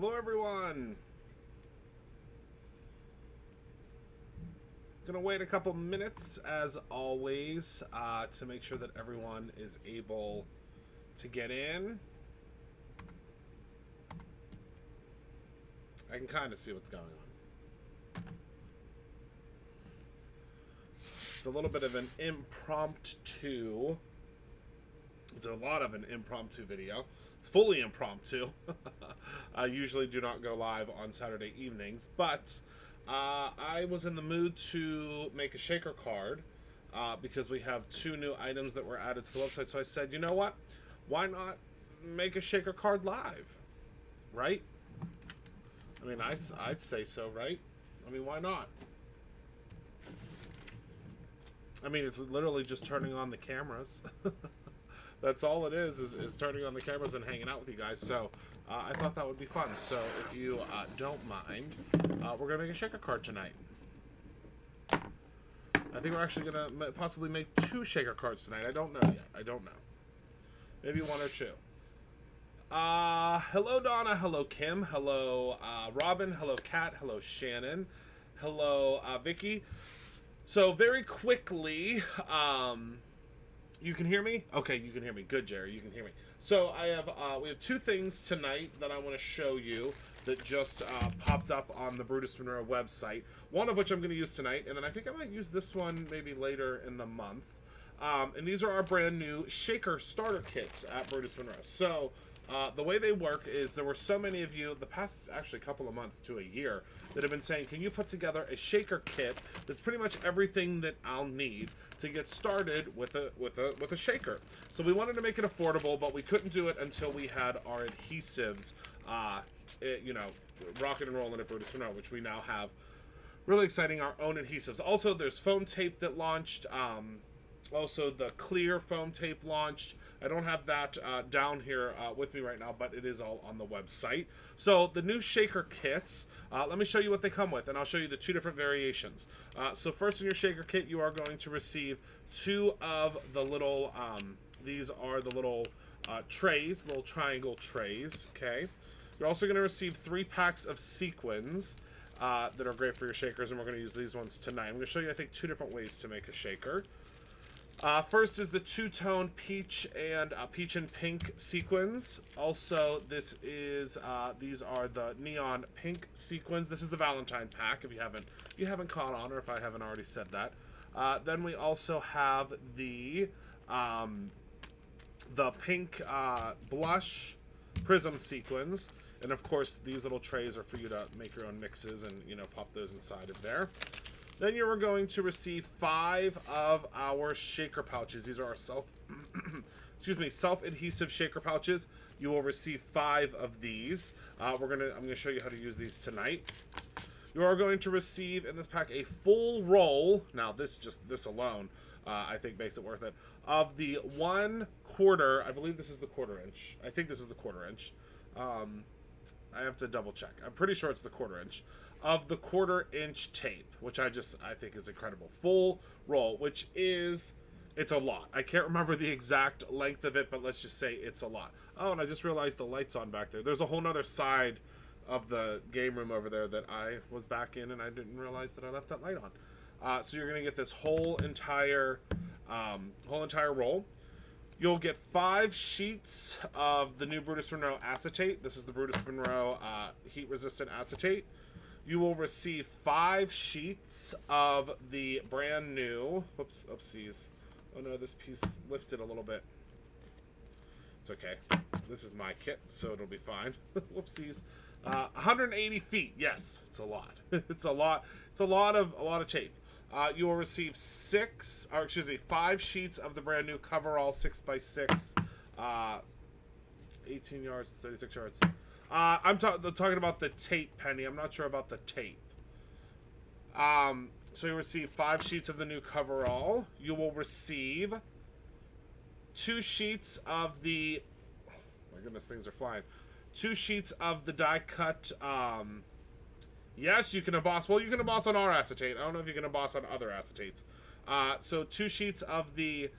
Hello, everyone. Gonna wait a couple minutes, as always, to make sure that everyone is able to get in. I can kind of see what's going on. It's a little bit of an impromptu. It's a lot of an impromptu video. It's fully impromptu. I usually do not go live on Saturday evenings, but I was in the mood to make a shaker card because we have 2 new items that were added to the website. So I said, you know what? Why not make a shaker card live? Right? I mean, I'd say so, right? I mean, why not? I mean, it's literally just turning on the cameras. That's all it is turning on the cameras and hanging out with you guys. So I thought that would be fun. So if you don't mind, we're going to make a shaker card tonight. I think we're actually going to possibly make 2 shaker cards tonight. I don't know yet. I don't know. Maybe 1 or 2. Hello, Donna. Hello, Kim. Hello, Robin. Hello, Kat. Hello, Shannon. Hello, Vicky. So very quickly, you can hear me? Okay, you can hear me. Good, Jerry. You can hear me. So we have 2 things tonight that I want to show you that just popped up on the Brutus Monroe website. One of which I'm going to use tonight, and then I think I might use this one maybe later in the month. And these are our brand new shaker starter kits at Brutus Monroe. So the way they work is there were so many of you the past actually couple of months to a year that have been saying, can you put together a shaker kit that's pretty much everything that I'll need to get started with a shaker. So we wanted to make it affordable, but we couldn't do it until we had our adhesives rocking and rolling at Brutus Monroe, which we now have. Really exciting, our own adhesives. Also, there's foam tape that launched. Also, the clear foam tape launched. I don't have that down here with me right now, but it is all on the website. So the new shaker kits, let me show you what they come with, and I'll show you the 2 different variations. So first in your shaker kit, you are going to receive 2 of the little, these are the little trays, little triangle trays, okay? You're also going to receive 3 packs of sequins that are great for your shakers, and we're going to use these ones tonight. I'm going to show you, I think, 2 different ways to make a shaker. First is the 2-tone peach and pink sequins. Also, this is these are the neon pink sequins. This is the Valentine pack. If you haven't caught on, or if I haven't already said that. Then we also have the pink blush prism sequins, and of course these little trays are for you to make your own mixes and pop those inside of there. Then you are going to receive 5 of our shaker pouches. These are our self-adhesive shaker pouches. You will receive 5 of these. I'm gonna show you how to use these tonight. You are going to receive in this pack a full roll. Now this alone, I think makes it worth it. Of the 1/4, I believe this is the 1/4 inch. I think this is the 1/4 inch. I have to double check. I'm pretty sure it's the 1/4 inch. Of the 1/4 inch tape, which I think is incredible. Full roll, which is, it's a lot. I can't remember the exact length of it, but let's just say it's a lot. Oh, and I just realized the light's on back there. There's a whole nother side of the game room over there that I was back in, and I didn't realize that I left that light on. So you're gonna get this whole entire roll. You'll get 5 sheets of the new Brutus Monroe acetate. This is the Brutus Monroe heat-resistant acetate. You will receive 5 sheets of the brand new, oopsies. Oh no, this piece lifted a little bit. It's okay. This is my kit, so it'll be fine. Whoopsies. 180 feet. Yes, it's a lot. It's a lot. It's a lot of tape. You will receive 5 sheets of the brand new coverall 6x6, 18 yards, 36 yards. I'm talking about the tape, Penny. I'm not sure about the tape. So you receive 5 sheets of the new coverall. You will receive 2 sheets of the... Oh my goodness, things are flying. 2 sheets of the die cut... yes, you can emboss. Well, you can emboss on our acetate. I don't know if you can emboss on other acetates. So 2 sheets of the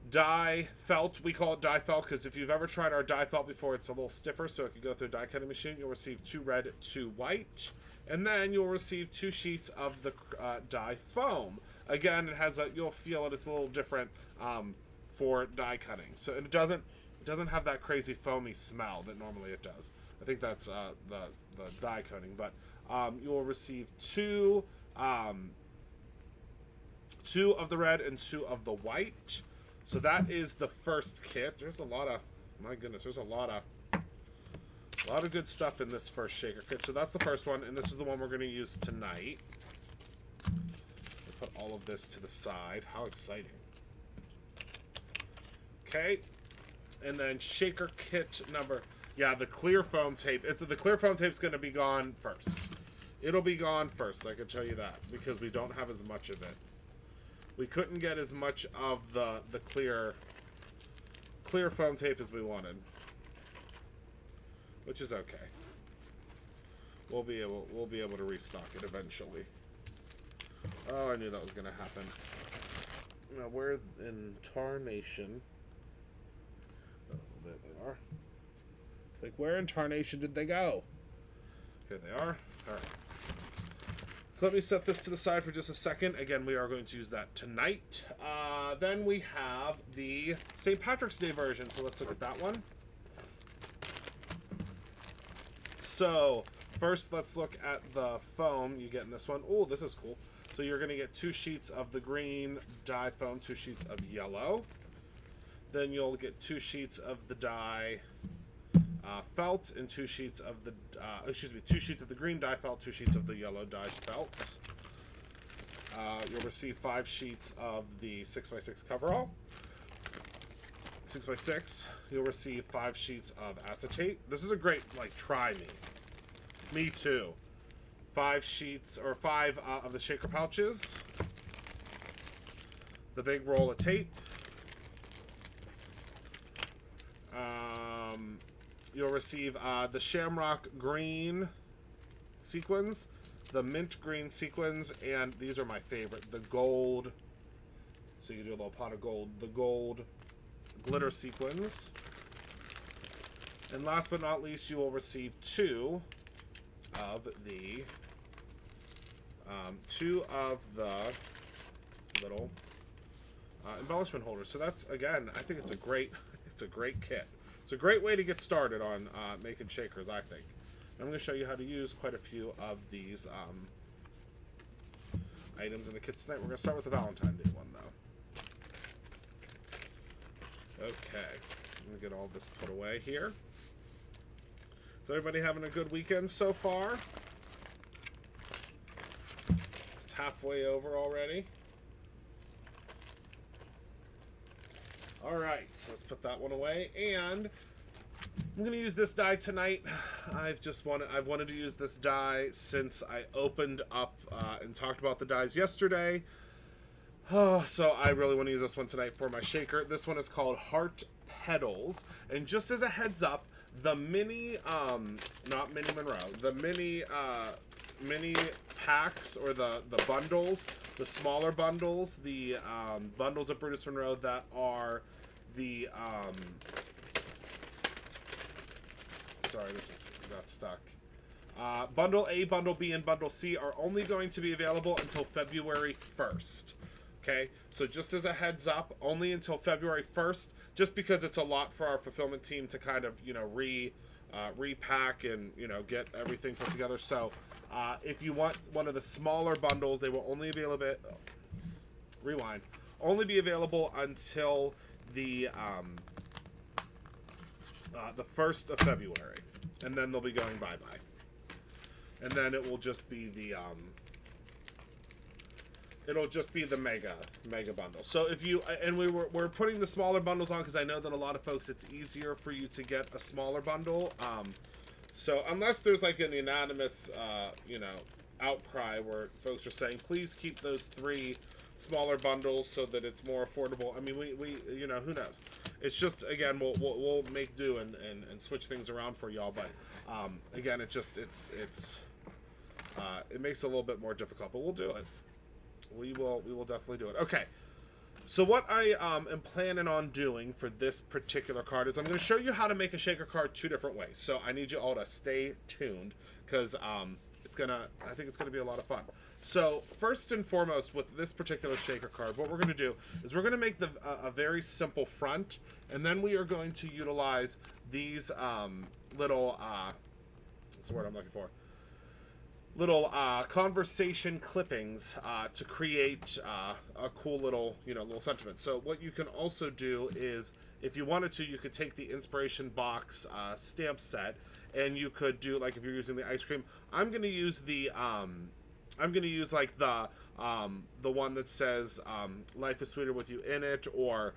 Die felt. We call it die felt because if you've ever tried our die felt before, it's a little stiffer, so it can go through a die cutting machine. You'll receive 2 red, 2 white, and then you'll receive 2 sheets of the die foam. Again, it has a, you'll feel it. It's a little different for die cutting, so it doesn't have that crazy foamy smell that normally it does. I think that's the die coating, but you'll receive 2 of the red and 2 of the white. So that is the first kit. There's a lot of, my goodness, there's a lot of good stuff in this first shaker kit. So that's the first one, and this is the one we're going to use tonight. Put all of this to the side. How exciting. Okay. And then shaker kit number, yeah, the clear foam tape. The clear foam tape's going to be gone first. It'll be gone first, I can tell you that, because we don't have as much of it. We couldn't get as much of the clear foam tape as we wanted, which is okay. We'll be able to restock it eventually. Oh, I knew that was going to happen. Now, we're in Tarnation. Oh, there they are. It's like, where in Tarnation did they go? Here they are. All right. So let me set this to the side for just a second. Again, we are going to use that tonight. Then we have the St. Patrick's Day version. So let's look at that one. So first, let's look at the foam you get in this one. Oh, this is cool. So you're going to get 2 sheets of the green dye foam, 2 sheets of yellow. Then you'll get 2 sheets of the dye felt and 2 sheets of the 2 sheets of the green dye felt, 2 sheets of the yellow dye felt. You'll receive 5 sheets of the 6x6 coverall. 6x6. You'll receive 5 sheets of acetate. This is a great, like, try me. Me too. 5 sheets or 5 of the shaker pouches. The big roll of tape. You'll receive the shamrock green sequins, the mint green sequins, and these are my favorite, the gold. So you do a little pot of gold, the gold glitter sequins. And last but not least, you will receive 2 of the little embellishment holders. So that's, again, I think it's a great kit. It's a great way to get started on making shakers, I think. I'm going to show you how to use quite a few of these items in the kits tonight. We're going to start with the Valentine Day one, though. Okay, I'm going to get all this put away here. So everybody having a good weekend so far? It's halfway over already. All right, so let's put that one away, and I'm gonna use this die tonight. I've wanted to use this die since I opened up and talked about the dies yesterday. Oh, so I really want to use this one tonight for my shaker. This one is called Heart Petals, and just as a heads up, the mini, not Mini Monroe, the mini packs or the bundles, the smaller bundles, the bundles of Brutus Monroe that are the sorry, got stuck. Bundle A, Bundle B, and Bundle C are only going to be available until February 1st. Okay, so just as a heads up, only until February 1st, just because it's a lot for our fulfillment team to kind of, you know, repack and, you know, get everything put together. So if you want one of the smaller bundles, they will only be available, only be available until the 1st of February, and then they'll be going bye-bye. And then it will just be the mega bundle. So if you, and we're putting the smaller bundles on because I know that a lot of folks, it's easier for you to get a smaller bundle. So unless there's like an unanimous, you know, outcry where folks are saying, please keep those 3 smaller bundles so that it's more affordable. I mean, we you know, who knows? It's just, again, we'll make do and switch things around for y'all. But again, it makes it a little bit more difficult, but we'll do it. We will definitely do it. Okay. So what I am planning on doing for this particular card is I'm going to show you how to make a shaker card two different ways. So I need you all to stay tuned because I think it's gonna be a lot of fun. So first and foremost, with this particular shaker card, what we're going to do is we're going to make a very simple front, and then we are going to utilize these little what's the word I'm looking for? Little conversation clippings to create a cool little little sentiment. So what you can also do is, if you wanted to, you could take the inspiration box stamp set, and you could do, like, if you're using the ice cream, I'm going to use the like the one that says life is sweeter with you in it, or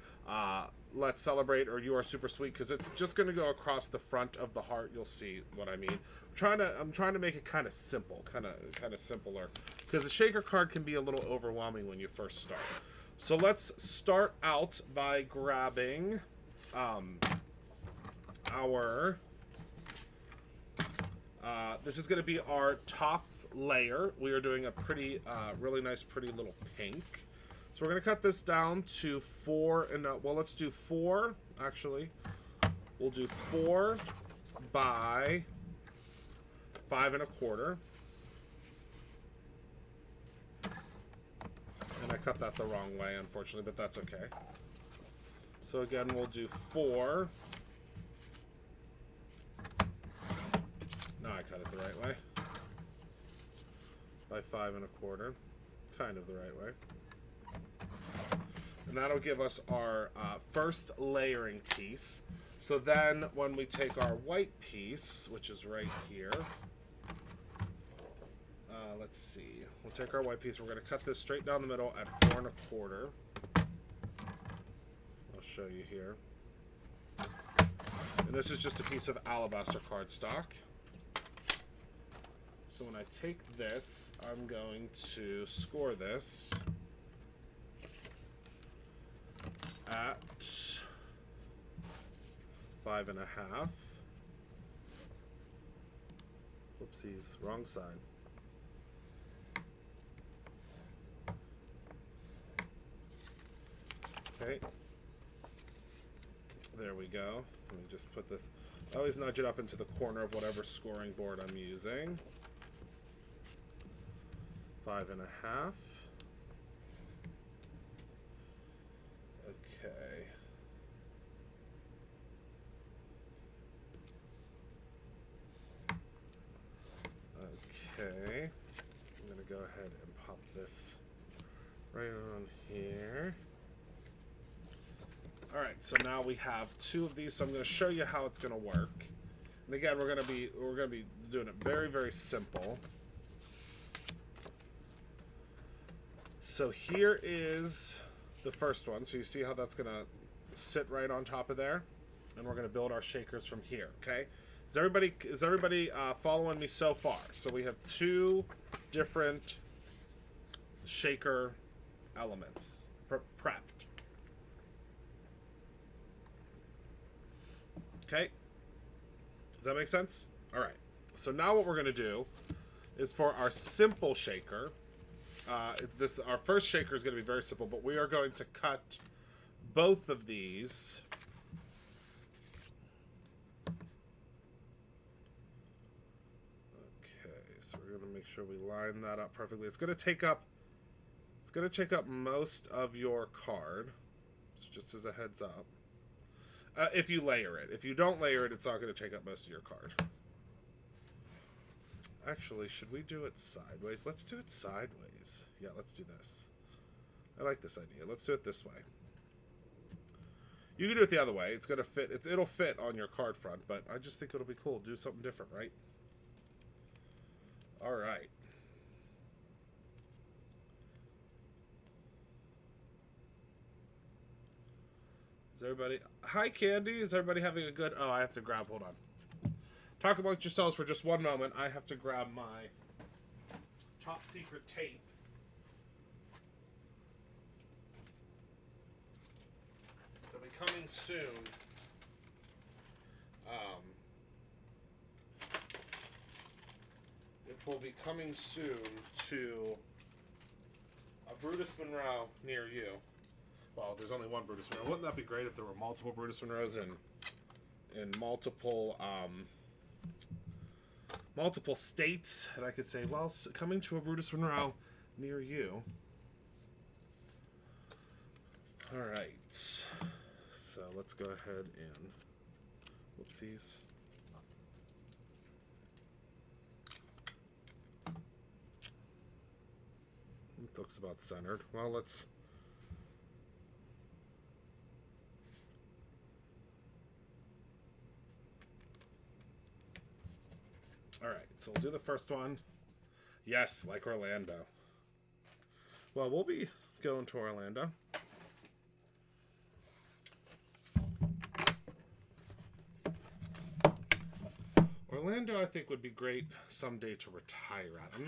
let's celebrate, or you are super sweet, because it's just going to go across the front of the heart. You'll see what I mean. I'm trying to make it kind of simple, kind of simpler, because a shaker card can be a little overwhelming when you first start. So let's start out by grabbing our this is going to be our top layer. We are doing a pretty really nice, pretty little pink. So we're going to cut this down to 4, and well, let's do 4, actually. We'll do 4 by 5 1/4. And I cut that the wrong way, unfortunately, but that's okay. So again, we'll do 4. No, I cut it the right way. By 5 1/4. Kind of the right way. And that'll give us our first layering piece. So then when we take our white piece, which is right here, let's see. We'll take our white piece. We're going to cut this straight down the middle at 4 1/4. I'll show you here. And this is just a piece of alabaster cardstock. So when I take this, I'm going to score this at 5 1/2. Whoopsies, wrong side. Okay. There we go. Let me just put this. I always nudge it up into the corner of whatever scoring board I'm using. 5 1/2. Okay. Okay. I'm going to go ahead and pop this right on here. Alright, so now we have 2 of these, so I'm going to show you how it's going to work. And again, we're going to be doing it very, very simple. So here is the first one. So you see how that's going to sit right on top of there? And we're going to build our shakers from here, okay? Is everybody following me so far? So we have 2 different shaker elements prepped. Okay? Does that make sense? All right. So now what we're going to do is, for our simple shaker, our first shaker is going to be very simple, but we are going to cut both of these. Okay, so we're going to make sure we line that up perfectly. It's going to take up most of your card. So just as a heads up. If you layer it. If you don't layer it, it's not going to take up most of your card. Actually, should we do it sideways? Let's do it sideways. Yeah, let's do this. I like this idea. Let's do it this way. You can do it the other way. It's going to fit. It'll fit on your card front, but I just think it'll be cool. Do something different, right? All right. Is everybody... Hi, Candy. Is everybody having a good... Oh, I have to grab... Hold on. Talk amongst yourselves for just one moment. I have to grab my top secret tape. It'll be coming soon. It will be coming soon to a Brutus Monroe near you. Well, there's only one Brutus Monroe. Wouldn't that be great if there were multiple Brutus Monroes in multiple multiple states, and I could say, well, coming to a Brutus Monroe near you. All right, so let's go ahead and whoopsies. It looks about centered. Well, let's. All right, so we'll do the first one. Yes, like Orlando. Well, we'll be going to Orlando. Orlando, I think, would be great someday to retire at. I'm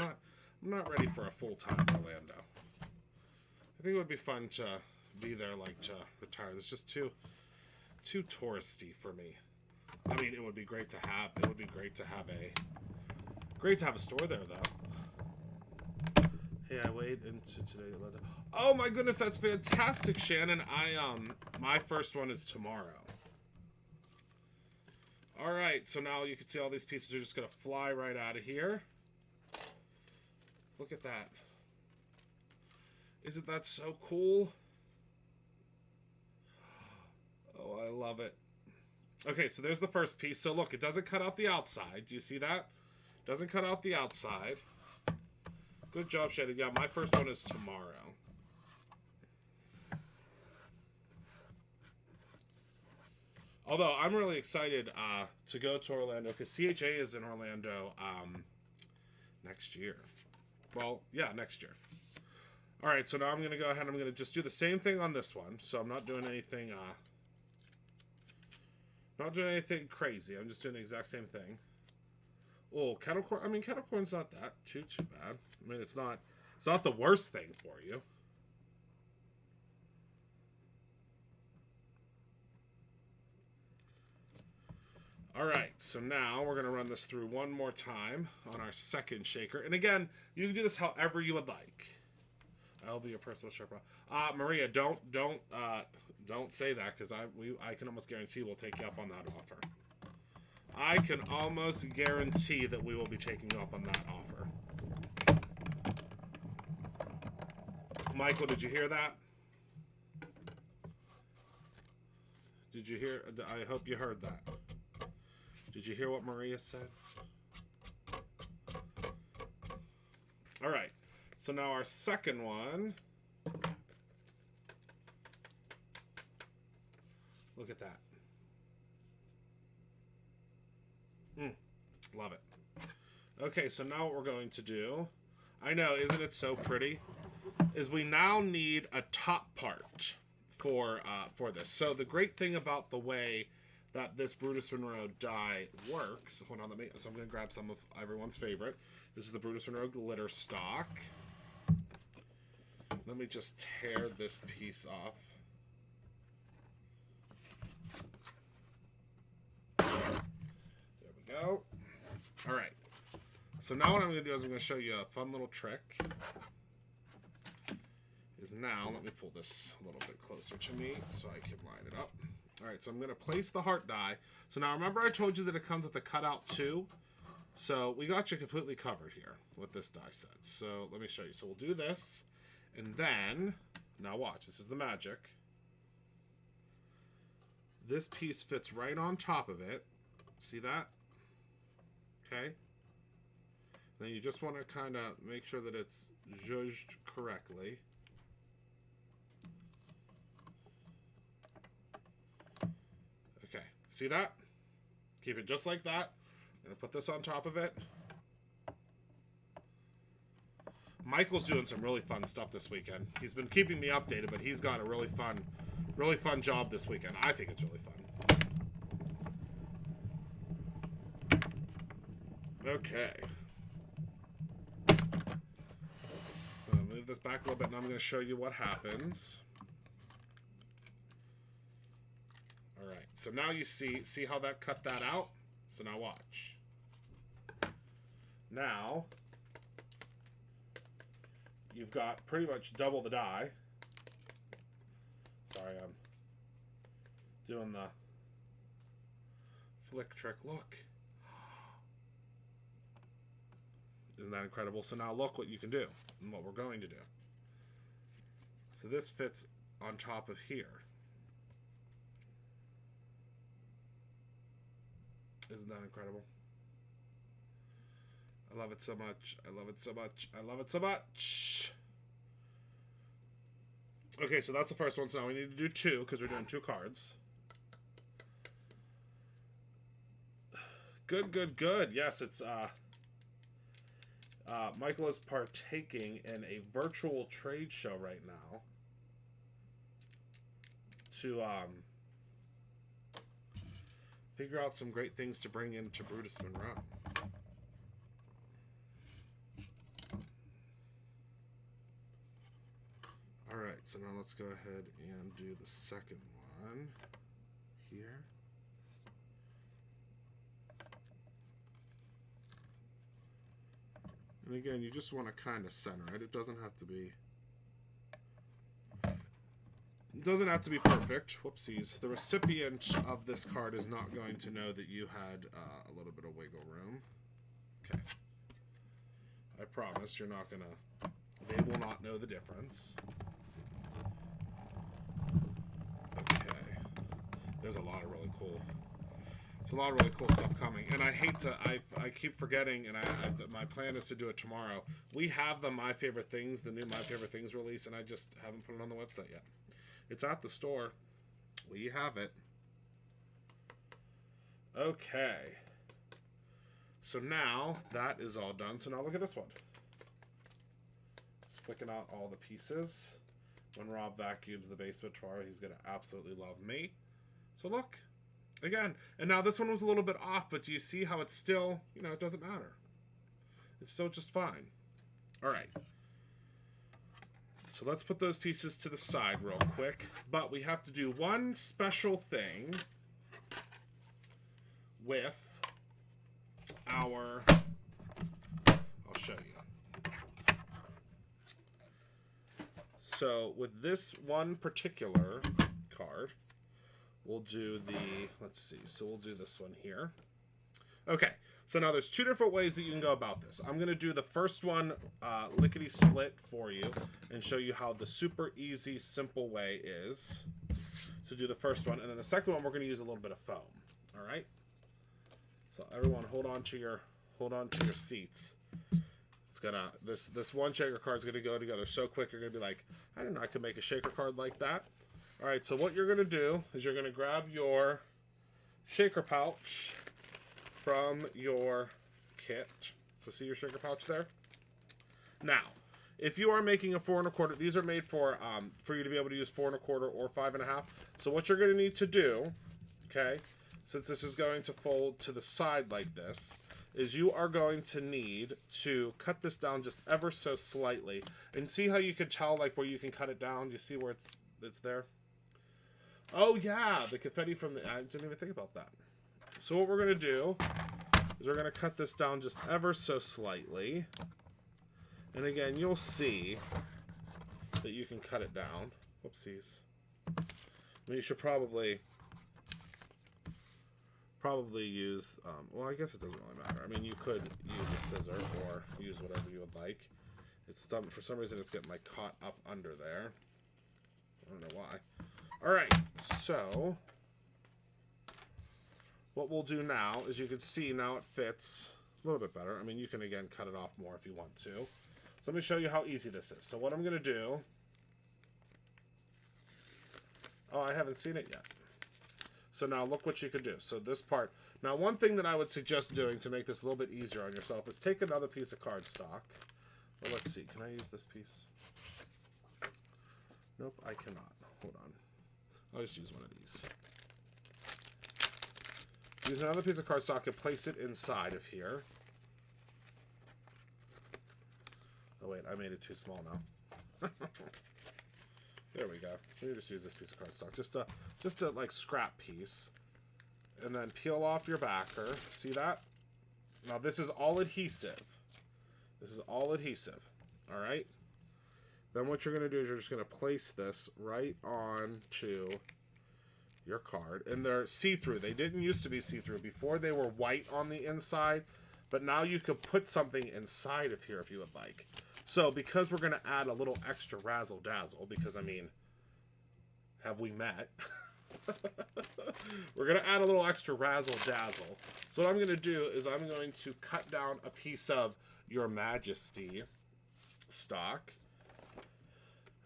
not ready for a full-time Orlando. I think it would be fun to be there, like, to retire. It's just too touristy for me. I mean, it would be great to have. It would be great to have a store there, though. Hey, I weighed into today. Oh my goodness, that's fantastic, Shannon. My first one is tomorrow. All right, so now you can see all these pieces are just gonna fly right out of here. Look at that. Isn't that so cool? Oh, I love it. Okay, so there's the first piece. So look, it doesn't cut out the outside. Do you see that? Doesn't cut out the outside. Good job, Shannon. Yeah, my first one is tomorrow. Although I'm really excited to go to Orlando because CHA is in Orlando next year. Well, yeah, next year. All right, so now I'm going to go ahead and I'm going to just do the same thing on this one. So I'm not doing anything crazy. I'm just doing the exact same thing. Oh, kettle corn. I mean, kettle corn's not that too bad. I mean, it's not the worst thing for you. All right, so now we're going to run this through one more time on our second shaker. And again, you can do this however you would like. I'll be your personal Sherpa. Maria, don't say that because I can almost guarantee we'll take you up on that offer. I can almost guarantee that we will be taking you up on that offer. Michael, did you hear that? Did you hear? I hope you heard that. Did you hear what Maria said? All right. So now our second one. Look at that. Love it. Okay, so now what we're going to do, I know, isn't it so pretty? Is we now need a top part for this. So the great thing about the way that this Brutus Monroe die works, hold on, so I'm going to grab some of everyone's favorite. This is the Brutus Monroe glitter stock. Let me just tear this piece off. There we go. All right. So now what I'm going to do is I'm going to show you a fun little trick. Now, let me pull this a little bit closer to me so I can line it up. All right, so I'm going to place the heart die. So now remember I told you that it comes with the cutout too? So we got you completely covered here with this die set. So let me show you. So we'll do this. And then, now watch, this is the magic. This piece fits right on top of it. See that? Okay. Then you just want to kind of make sure that it's zhuzhed correctly. Okay, see that? Keep it just like that. I'm going to put this on top of it. Michael's doing some really fun stuff this weekend. He's been keeping me updated, but he's got a really fun job this weekend. I think it's really fun. Okay. So I'll move this back a little bit, and I'm going to show you what happens. All right. So now you see how that cut that out? So now watch. Now you've got pretty much double the die. Sorry, I'm doing the flick trick. Look. Isn't that incredible? So now look what you can do and what we're going to do. So this fits on top of here. Isn't that incredible? I love it so much. I love it so much. I love it so much. Okay, so that's the first one. So now we need to do two because we're doing two cards. Good, good, good. Yes, it's Michael is partaking in a virtual trade show right now to figure out some great things to bring into Brutus Monroe. Alright, so now let's go ahead and do the second one here. And again, you just want to kind of center it. It doesn't have to be... It doesn't have to be perfect. Whoopsies. The recipient of this card is not going to know that you had a little bit of wiggle room. Okay. I promise you're not going to... They will not know the difference. Okay. There's a lot of really cool... There's a lot of really cool stuff coming, and I hate to. I keep forgetting, and my plan is to do it tomorrow. We have the My Favorite Things, the new My Favorite Things release, and I just haven't put it on the website yet. It's at the store. We have it. Okay. So now that is all done. So now look at this one. Just flicking out all the pieces. When Rob vacuums the basement tomorrow, he's gonna absolutely love me. So look. Again, and now this one was a little bit off, but do you see how it's still, you know, it doesn't matter. It's still just fine. All right. So let's put those pieces to the side real quick. But we have to do one special thing with our... I'll show you. So with this one particular card... We'll do the, let's see, so we'll do this one here. Okay, so now there's two different ways that you can go about this. I'm going to do the first one lickety-split for you and show you how the super easy, simple way is to do the first one. And then the second one, we're going to use a little bit of foam, all right? So everyone hold on to your seats. It's gonna, this one shaker card is going to go together so quick, you're going to be like, I didn't know I could make a shaker card like that. All right, so what you're going to do is you're going to grab your shaker pouch from your kit. So see your shaker pouch there? Now, if you are making a 4 1/4, these are made for you to be able to use 4 1/4 or 5 1/2. So what you're going to need to do, okay, since this is going to fold to the side like this, is you are going to need to cut this down just ever so slightly. And see how you can tell, like, where you can cut it down? Do you see where it's there? Oh, yeah, the confetti from the... I didn't even think about that. So what we're going to do is we're going to cut this down just ever so slightly. And again, you'll see that you can cut it down. Whoopsies. I mean, you should probably use... well, I guess it doesn't really matter. I mean, you could use a scissor or use whatever you would like. It's done, for some reason, it's getting, like, caught up under there. I don't know why. Alright, so what we'll do now is you can see now it fits a little bit better. I mean, you can, again, cut it off more if you want to. So let me show you how easy this is. So what I'm going to do... Oh, I haven't seen it yet. So now look what you could do. So this part... Now, one thing that I would suggest doing to make this a little bit easier on yourself is take another piece of cardstock. Well, let's see. Can I use this piece? Nope, I cannot. Hold on. I'll just use one of these. Use another piece of cardstock and place it inside of here. Oh wait, I made it too small now. There we go. Let me just use this piece of cardstock. Just a like scrap piece. And then peel off your backer. See that? Now this is all adhesive. This is all adhesive. Alright? Then what you're going to do is you're just going to place this right onto your card. And they're see-through. They didn't used to be see-through. Before they were white on the inside, but now you could put something inside of here if you would like. So because we're going to add a little extra razzle-dazzle, because, I mean, have we met? We're going to add a little extra razzle-dazzle. So what I'm going to do is I'm going to cut down a piece of Your Majesty stock.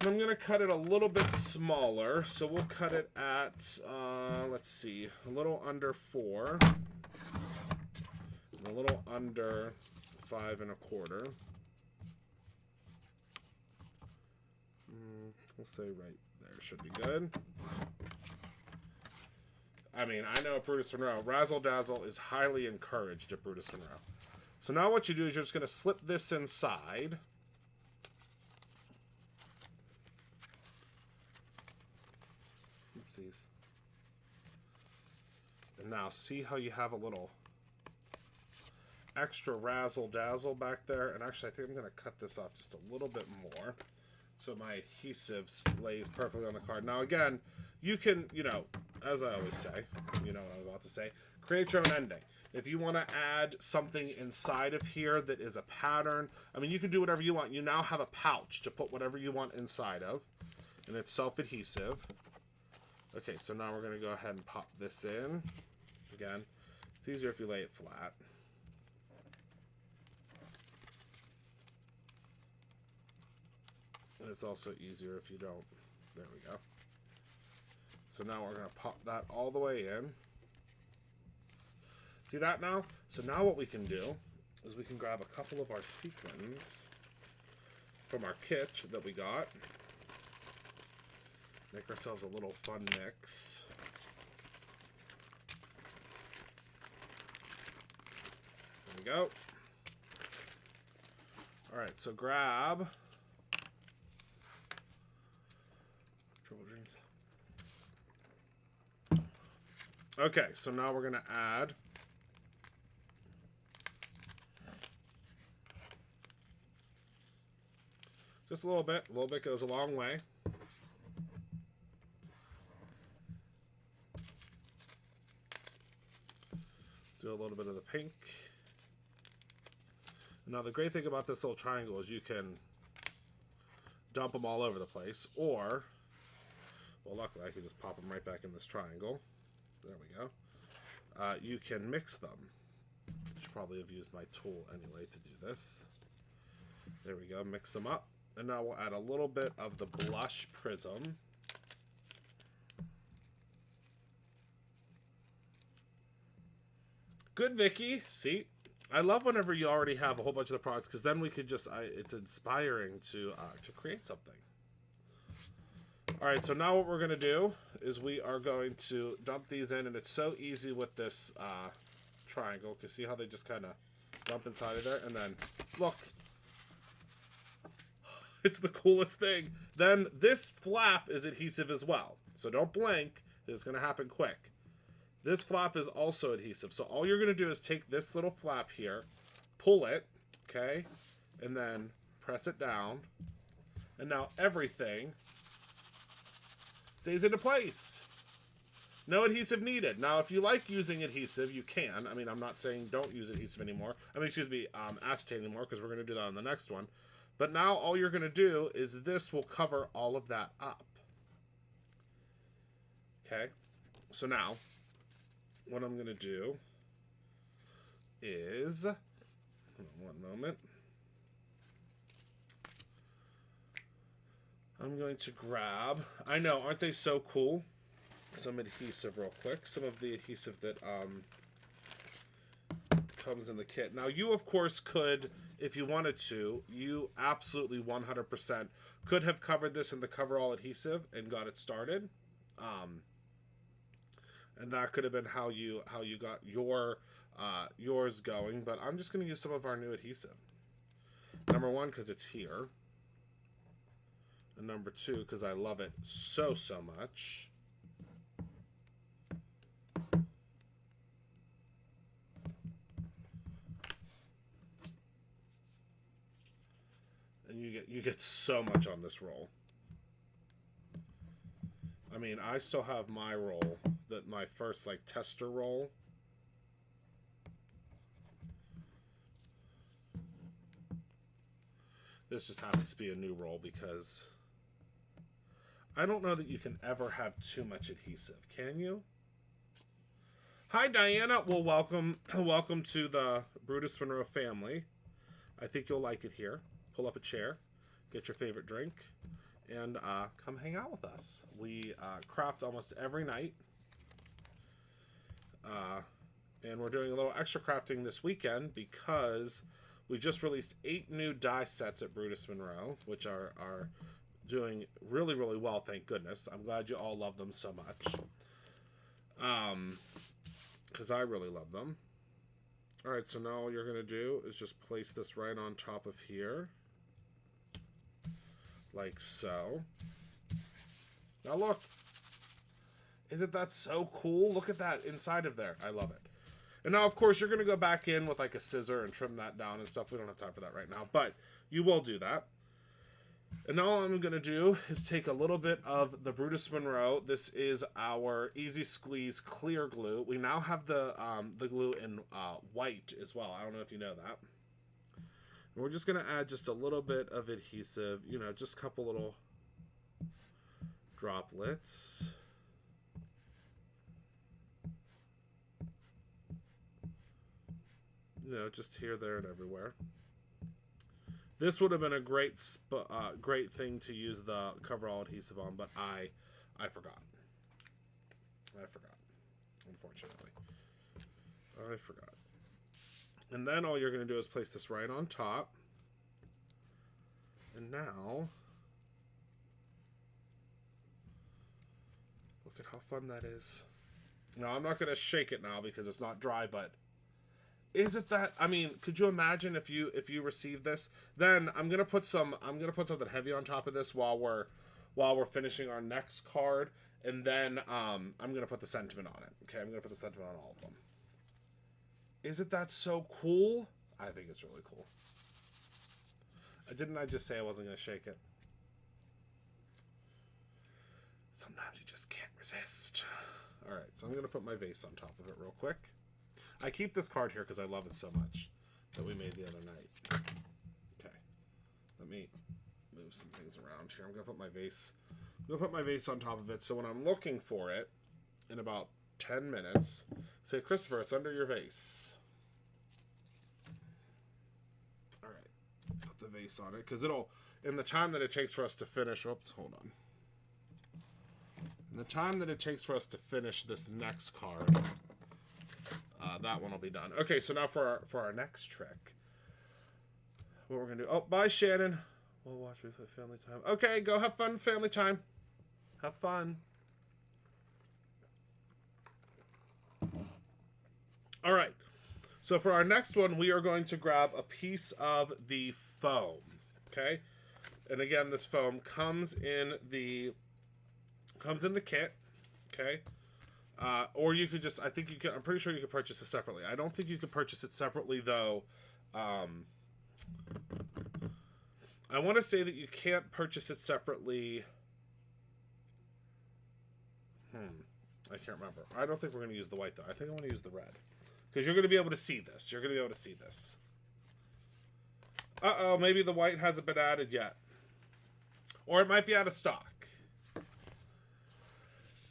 And I'm going to cut it a little bit smaller. So we'll cut it at, let's see, a little under 4. And a little under 5 1/4. We'll say right there should be good. I mean, I know at Brutus Monroe, Razzle Dazzle is highly encouraged at Brutus Monroe. So now what you do is you're just going to slip this inside. Oopsies. And now see how you have a little extra Razzle Dazzle back there? And actually, I think I'm going to cut this off just a little bit more, so my adhesive lays perfectly on the card. Now, again, you can, you know, as I always say, you know what I'm about to say, create your own ending. If you want to add something inside of here that is a pattern, I mean, you can do whatever you want. You now have a pouch to put whatever you want inside of, and it's self-adhesive. Okay, so now we're going to go ahead and pop this in. Again, it's easier if you lay it flat. And it's also easier if you don't. There we go. So now we're going to pop that all the way in. See that now? So now what we can do is we can grab a couple of our sequins from our kit that we got. Make ourselves a little fun mix. There we go. Alright, so grab Triple Dreams. Okay, so now we're going to add just a little bit. A little bit goes a long way. Do a little bit of the pink. Now the great thing about this little triangle is you can dump them all over the place, or, well, luckily I can just pop them right back in this triangle. There we go. You can mix them. I should probably have used my tool anyway to do this. There we go, mix them up. And now we'll add a little bit of the blush prism. Good, Vicky. See? I love whenever you already have a whole bunch of the products, because then we could just, it's inspiring to create something. All right, so now what we're going to do is we are going to dump these in, and it's so easy with this triangle, because see how they just kind of dump inside of there, and then, look, it's the coolest thing. Then this flap is adhesive as well, so don't blink, it's going to happen quick. This flap is also adhesive. So all you're going to do is take this little flap here, pull it, okay, and then press it down. And now everything stays into place. No adhesive needed. Now, if you like using adhesive, you can. I mean, I'm not saying don't use adhesive anymore. I mean, excuse me, acetate anymore, because we're going to do that on the next one. But now all you're going to do is this will cover all of that up. Okay? So now what I'm going to do is, hold on one moment, I'm going to grab, I know, aren't they so cool? Some adhesive real quick. Some of the adhesive that comes in the kit. Now you, of course, could, if you wanted to, you absolutely 100% could have covered this in the coverall adhesive and got it started. And that could have been how you got yours going. But I'm just going to use some of our new adhesive. Number one, because it's here. And number two, because I love it so much. And you get so much on this roll. I mean, I still have my roll, my first like tester roll. This just happens to be a new roll because I don't know that you can ever have too much adhesive. Can you? Hi, Diana. Well, welcome to the Brutus Monroe family. I think you'll like it here. Pull up a chair, get your favorite drink, and come hang out with us. We craft almost every night. And we're doing a little extra crafting this weekend because we just released 8 new die sets at Brutus Monroe, which are doing really, really well, thank goodness. I'm glad you all love them so much. Because I really love them. Alright, so now all you're going to do is just place this right on top of here. Like so. Now look. Isn't that so cool? Look at that inside of there. I love it. And now, of course, you're going to go back in with like a scissor and trim that down and stuff. We don't have time for that right now, but you will do that. And now all I'm going to do is take a little bit of the Brutus Monroe. This is our Easy Squeeze clear glue. We now have the glue in white as well. I don't know if you know that. And we're just going to add just a little bit of adhesive, you know, just a couple little droplets. You know, just here, there, and everywhere. This would have been a great thing to use the coverall adhesive on, but I forgot. Unfortunately. I forgot. And then all you're going to do is place this right on top. And now, look at how fun that is. Now, I'm not going to shake it now because it's not dry, but is it that? I mean, could you imagine if you received this? Then I'm gonna put something heavy on top of this while we're finishing our next card, and then I'm gonna put the sentiment on it. Okay, I'm gonna put the sentiment on all of them. Isn't that so cool? I think it's really cool. Didn't I just say I wasn't gonna shake it? Sometimes you just can't resist. All right, so I'm gonna put my vase on top of it real quick. I keep this card here because I love it so much that we made the other night. Okay. Let me move some things around here. I'm going to put my vase on top of it so when I'm looking for it in about 10 minutes, say, Christopher, it's under your vase. All right. Put the vase on it because in the time that it takes for us to finish, oops, hold on. In the time that it takes for us to finish this next card, that one will be done. Okay, so now for our next trick, what we're gonna do? Oh, bye, Shannon. We'll watch replay family time. Okay, go have fun, family time. Have fun. All right. So for our next one, we are going to grab a piece of the foam. Okay, and again, this foam comes in the kit. Okay. Or you could just, I'm pretty sure you could purchase it separately. I don't think you could purchase it separately, though. I want to say that you can't purchase it separately. I can't remember. I don't think we're going to use the white, though. I think I'm going to use the red. Because you're going to be able to see this. You're going to be able to see this. Uh-oh, maybe the white hasn't been added yet. Or it might be out of stock.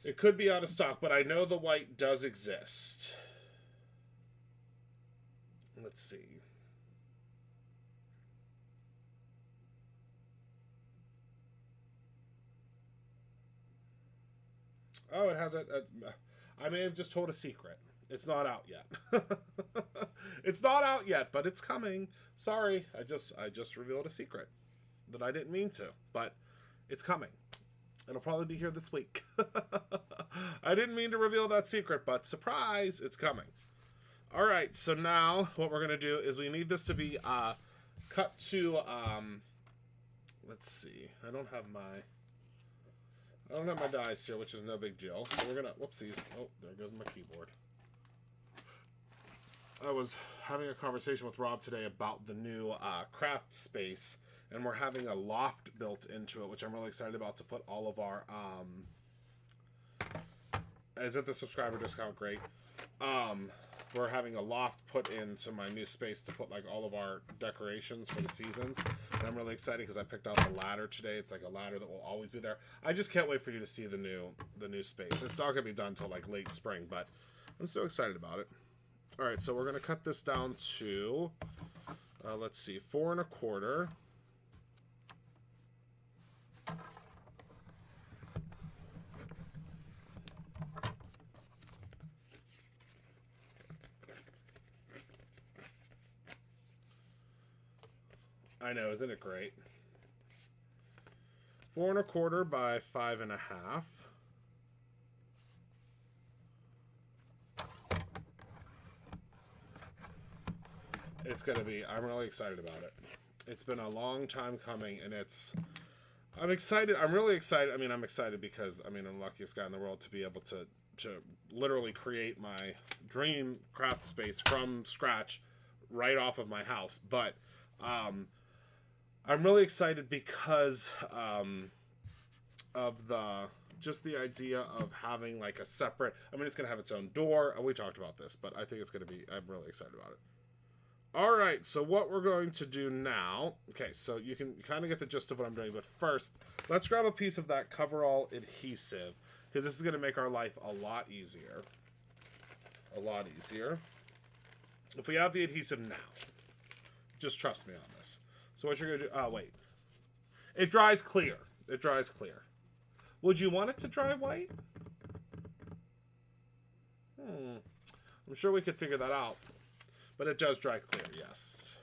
It could be out of stock, but I know the white does exist. Let's see. Oh, it has I may have just told a secret. It's not out yet. It's not out yet, but it's coming. Sorry, I just revealed a secret that I didn't mean to, but it's coming. It'll probably be here this week. I didn't mean to reveal that secret, but surprise, it's coming. All right, so now what we're going to do is we need this to be cut to, let's see. I don't have my dies here, which is no big deal. So we're going to, whoopsies. Oh, there goes my keyboard. I was having a conversation with Rob today about the new craft space and we're having a loft built into it, which I'm really excited about, to put all of our isn't the subscriber discount great? We're having a loft put into my new space to put like all of our decorations for the seasons, and I'm really excited because I picked out the ladder today. It's like a ladder that will always be there. I just can't wait for you to see the new space. It's not gonna be done till like late spring, but I'm so excited about it. All right, so we're gonna cut this down to let's see, 4 1/4. I know, isn't it great? 4 1/4 by 5 1/2. It's gonna be, I'm really excited about it. It's been a long time coming, and I'm excited. I'm really excited. I mean, I'm excited because, I mean, I'm the luckiest guy in the world to be able to literally create my dream craft space from scratch right off of my house. But I'm really excited because of just the idea of having like a separate, I mean, it's going to have its own door. We talked about this, but I think it's going to be, I'm really excited about it. All right, so what we're going to do now, okay, so you can kind of get the gist of what I'm doing, but first, let's grab a piece of that coverall adhesive, because this is going to make our life a lot easier. A lot easier. If we have the adhesive now, just trust me on this. So what you're going to do, oh, wait. It dries clear. It dries clear. Would you want it to dry white? I'm sure we could figure that out. But it does dry clear, yes.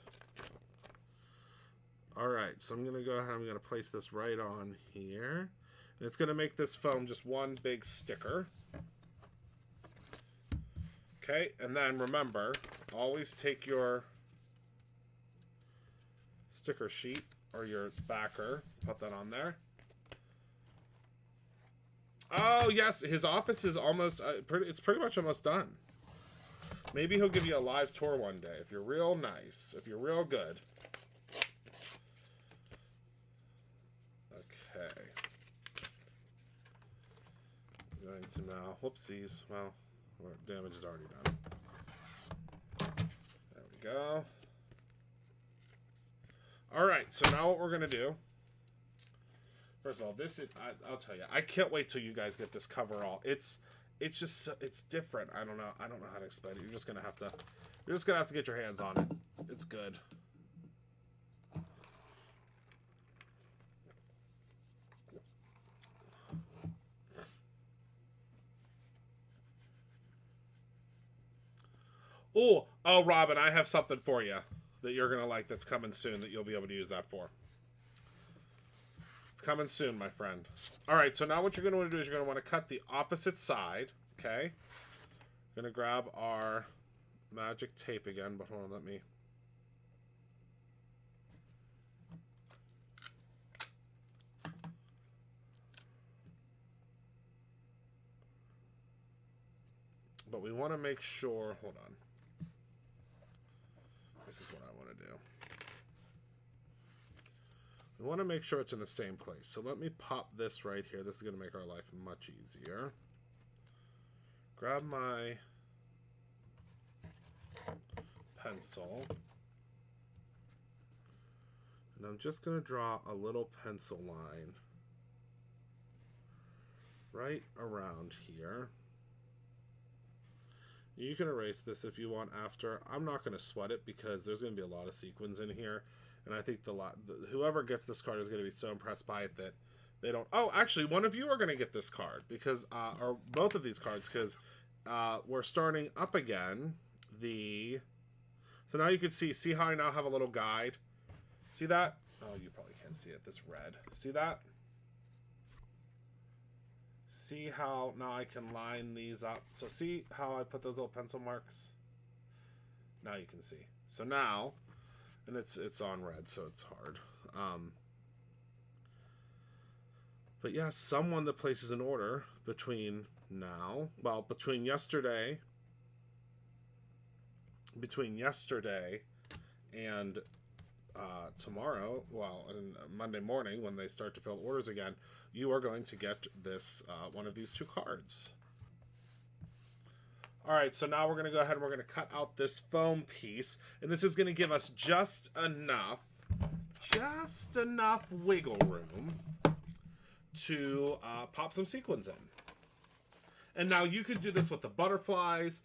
All right, so I'm going to go ahead, I'm going to place this right on here. And it's going to make this foam just one big sticker. Okay, and then remember, always take your sticker sheet or your backer, put that on there. Oh, yes, his office is almost, it's pretty much almost done. Maybe he'll give you a live tour one day if you're real nice, if you're real good. Okay. I'm going to now, whoopsies, well, damage is already done. There we go. All right, so now what we're going to do, first of all, this is, I'll tell you, I can't wait till you guys get this coverall. It's just, it's different. I don't know how to explain it. You're just gonna have to get your hands on it. It's good. Oh, Robin, I have something for you that you're gonna like. That's coming soon. That you'll be able to use that for. It's coming soon, my friend. All right, so now what you're going to want to do is you're going to want to cut the opposite side, okay? We're going to grab our magic tape again, but hold on, let me... But we want to make sure, hold on. This is what I want to do. We want to make sure it's in the same place. So let me pop this right here. This is going to make our life much easier. Grab my pencil. And I'm just going to draw a little pencil line right around here. You can erase this if you want after. I'm not going to sweat it because there's going to be a lot of sequins in here. And I think whoever gets this card is going to be so impressed by it that they don't... Oh, actually, one of you are going to get this card. Because, or both of these cards. Because we're starting up again. So now you can see how I now have a little guide. See that? Oh, you probably can't see it. This red. See that? See how now I can line these up. So see how I put those little pencil marks? Now you can see. So now... And it's on red, so it's hard. But yeah, someone that places an order between yesterday and tomorrow, well, and Monday morning when they start to fill orders again, you are going to get this one of these 2 cards. All right, so now we're going to go ahead and we're going to cut out this foam piece, and this is going to give us just enough wiggle room to pop some sequins in. And now you could do this with the butterflies,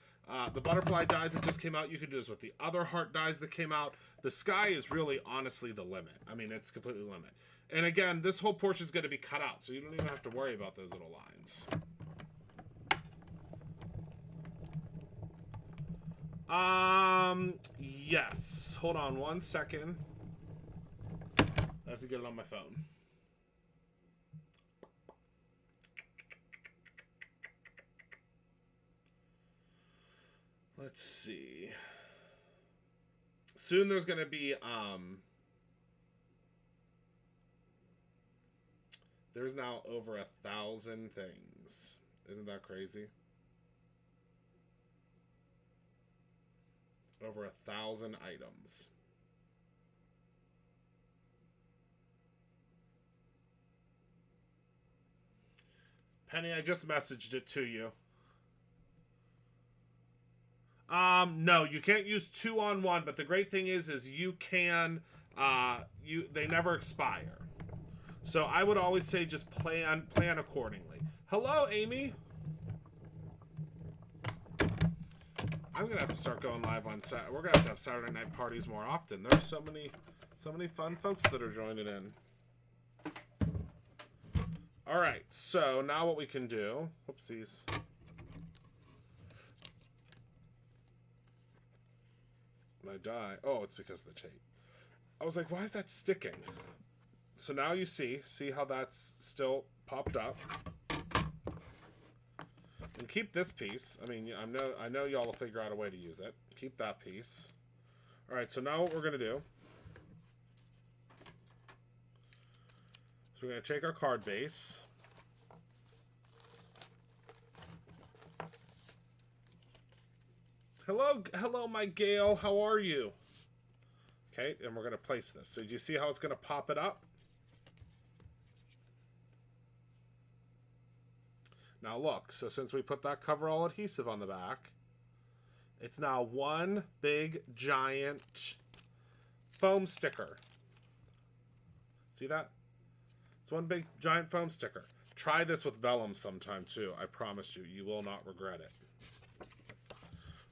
the butterfly dies that just came out. You could do this with the other heart dies that came out. The sky is really honestly the limit. I mean, it's completely the limit. And again, this whole portion is going to be cut out, so you don't even have to worry about those little lines. Yes. Hold on 1 second. I have to get it on my phone. Let's see. Soon there's going to be, there's now over 1,000 things. Isn't that crazy? Over 1,000 items. Penny, I just messaged it to you. No, you can't use 2 on 1, but the great thing is you can, they never expire. So I would always say just plan accordingly. Hello, Amy. I'm gonna have to start going live on Saturday. We're gonna have to have Saturday night parties more often. There's so many fun folks that are joining in. All right, so now what we can do, whoopsies. When I die, oh, it's because of the tape. I was like, why is that sticking? So now you see how that's still popped up. And keep this piece. I mean, I know y'all will figure out a way to use it. Keep that piece. All right, so now what we're gonna do is we're gonna take our card base. Hello, my Gail. How are you? Okay, and we're gonna place this. So do you see how it's gonna pop it up? Now look, so since we put that coverall adhesive on the back, it's now one big giant foam sticker. See that? It's one big giant foam sticker. Try this with vellum sometime too. I promise you, you will not regret it.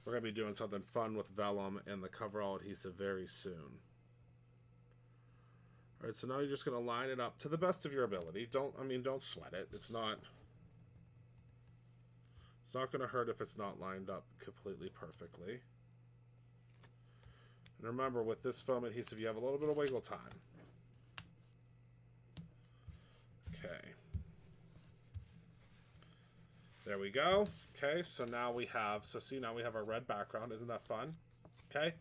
We're going to be doing something fun with vellum and the coverall adhesive very soon. All right, so now you're just going to line it up to the best of your ability. Don't sweat it. It's not going to hurt if it's not lined up completely perfectly. And remember, with this foam adhesive, you have a little bit of wiggle time. Okay. There we go. Okay, so now we have, now we have our red background. Isn't that fun? Okay.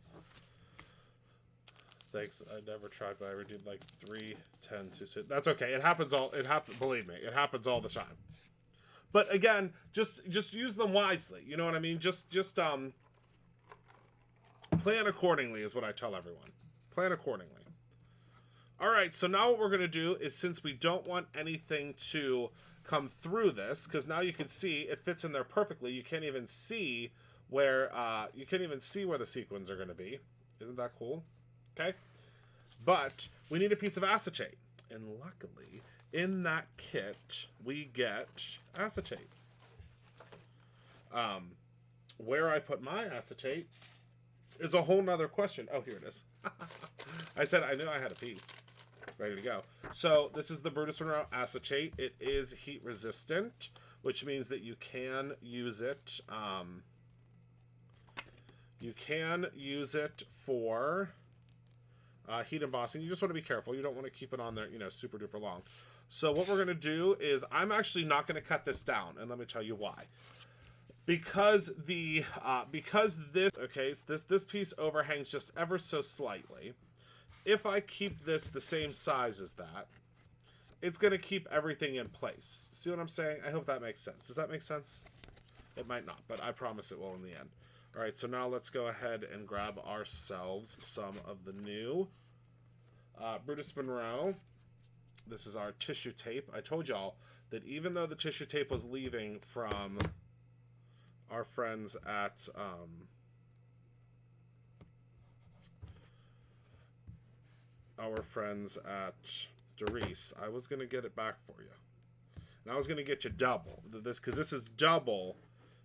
Thanks. I never tried, but I already did like 3, 10, 2, 6. That's okay. It happens believe me, it happens all the time. But again, just use them wisely. You know what I mean? Just plan accordingly is what I tell everyone. Plan accordingly. All right, so now what we're going to do is, since we don't want anything to come through this, because now you can see it fits in there perfectly. You can't even see where the sequins are going to be. Isn't that cool? Okay. But we need a piece of acetate, and luckily in that kit we get acetate. Where I put my acetate is a whole nother question. Oh, here it is. I said I knew I had a piece ready to go. So this is the Brutus Monroe acetate. It is heat resistant, which means that you can use it. You can use it for heat embossing. You just want to be careful. You don't want to keep it on there, super duper long. So what we're going to do is, I'm actually not going to cut this down, and let me tell you why. Because this piece overhangs just ever so slightly. If I keep this the same size as that, it's going to keep everything in place. See what I'm saying? I hope that makes sense. Does that make sense? It might not, but I promise it will in the end. All right, so now let's go ahead and grab ourselves some of the new Brutus Monroe. This is our tissue tape. I told y'all that even though the tissue tape was leaving from our friends at Doris, I was going to get it back for you. And I was going to get you double this, because this is double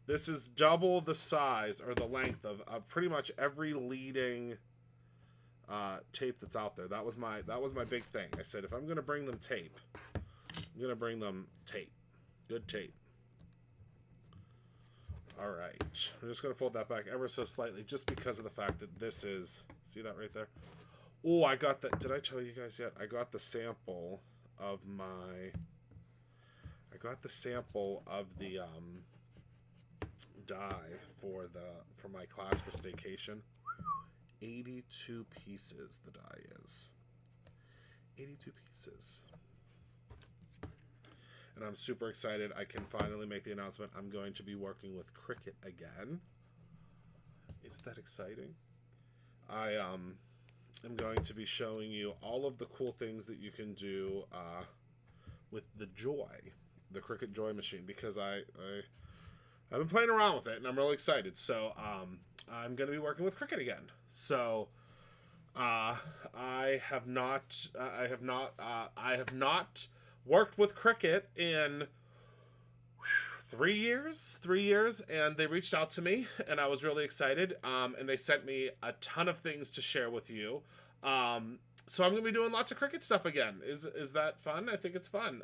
the size or the length of pretty much every leading tape that's out there. That was my big thing. I said, if I'm going to bring them tape, I'm going to bring them tape. Good tape. All right. I'm just going to fold that back ever so slightly, just because of the fact that this is, see that right there? Oh, I got that. Did I tell you guys yet? I got the sample of the die for my class for staycation. 82 pieces the die is. 82 pieces. And I'm super excited. I can finally make the announcement. I'm going to be working with Cricut again. Isn't that exciting? I am going to be showing you all of the cool things that you can do with the Joy, the Cricut Joy machine, because I've been playing around with it and I'm really excited. So I'm going to be working with Cricut again. So I have not worked with Cricut in 3 years, and they reached out to me, and I was really excited, and they sent me a ton of things to share with you. So I'm going to be doing lots of Cricut stuff again. Is that fun? I think it's fun.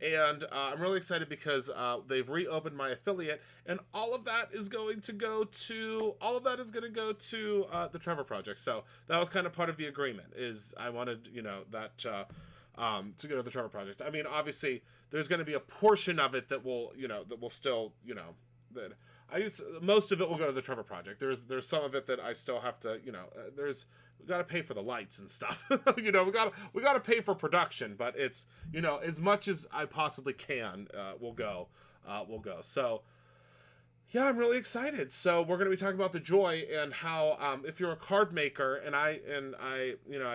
And I'm really excited because they've reopened my affiliate, and all of that is going to go to the Trevor Project. So that was kind of part of the agreement. Is I wanted that to go to the Trevor Project. I mean, obviously, there's going to be a portion of it that will still that most of it will go to the Trevor Project. There's some of it that I still have to we got to pay for the lights and stuff. we got to pay for production, but it's as much as I possibly can will go. So yeah, I'm really excited. So we're going to be talking about the Joy and how if you're a card maker, and I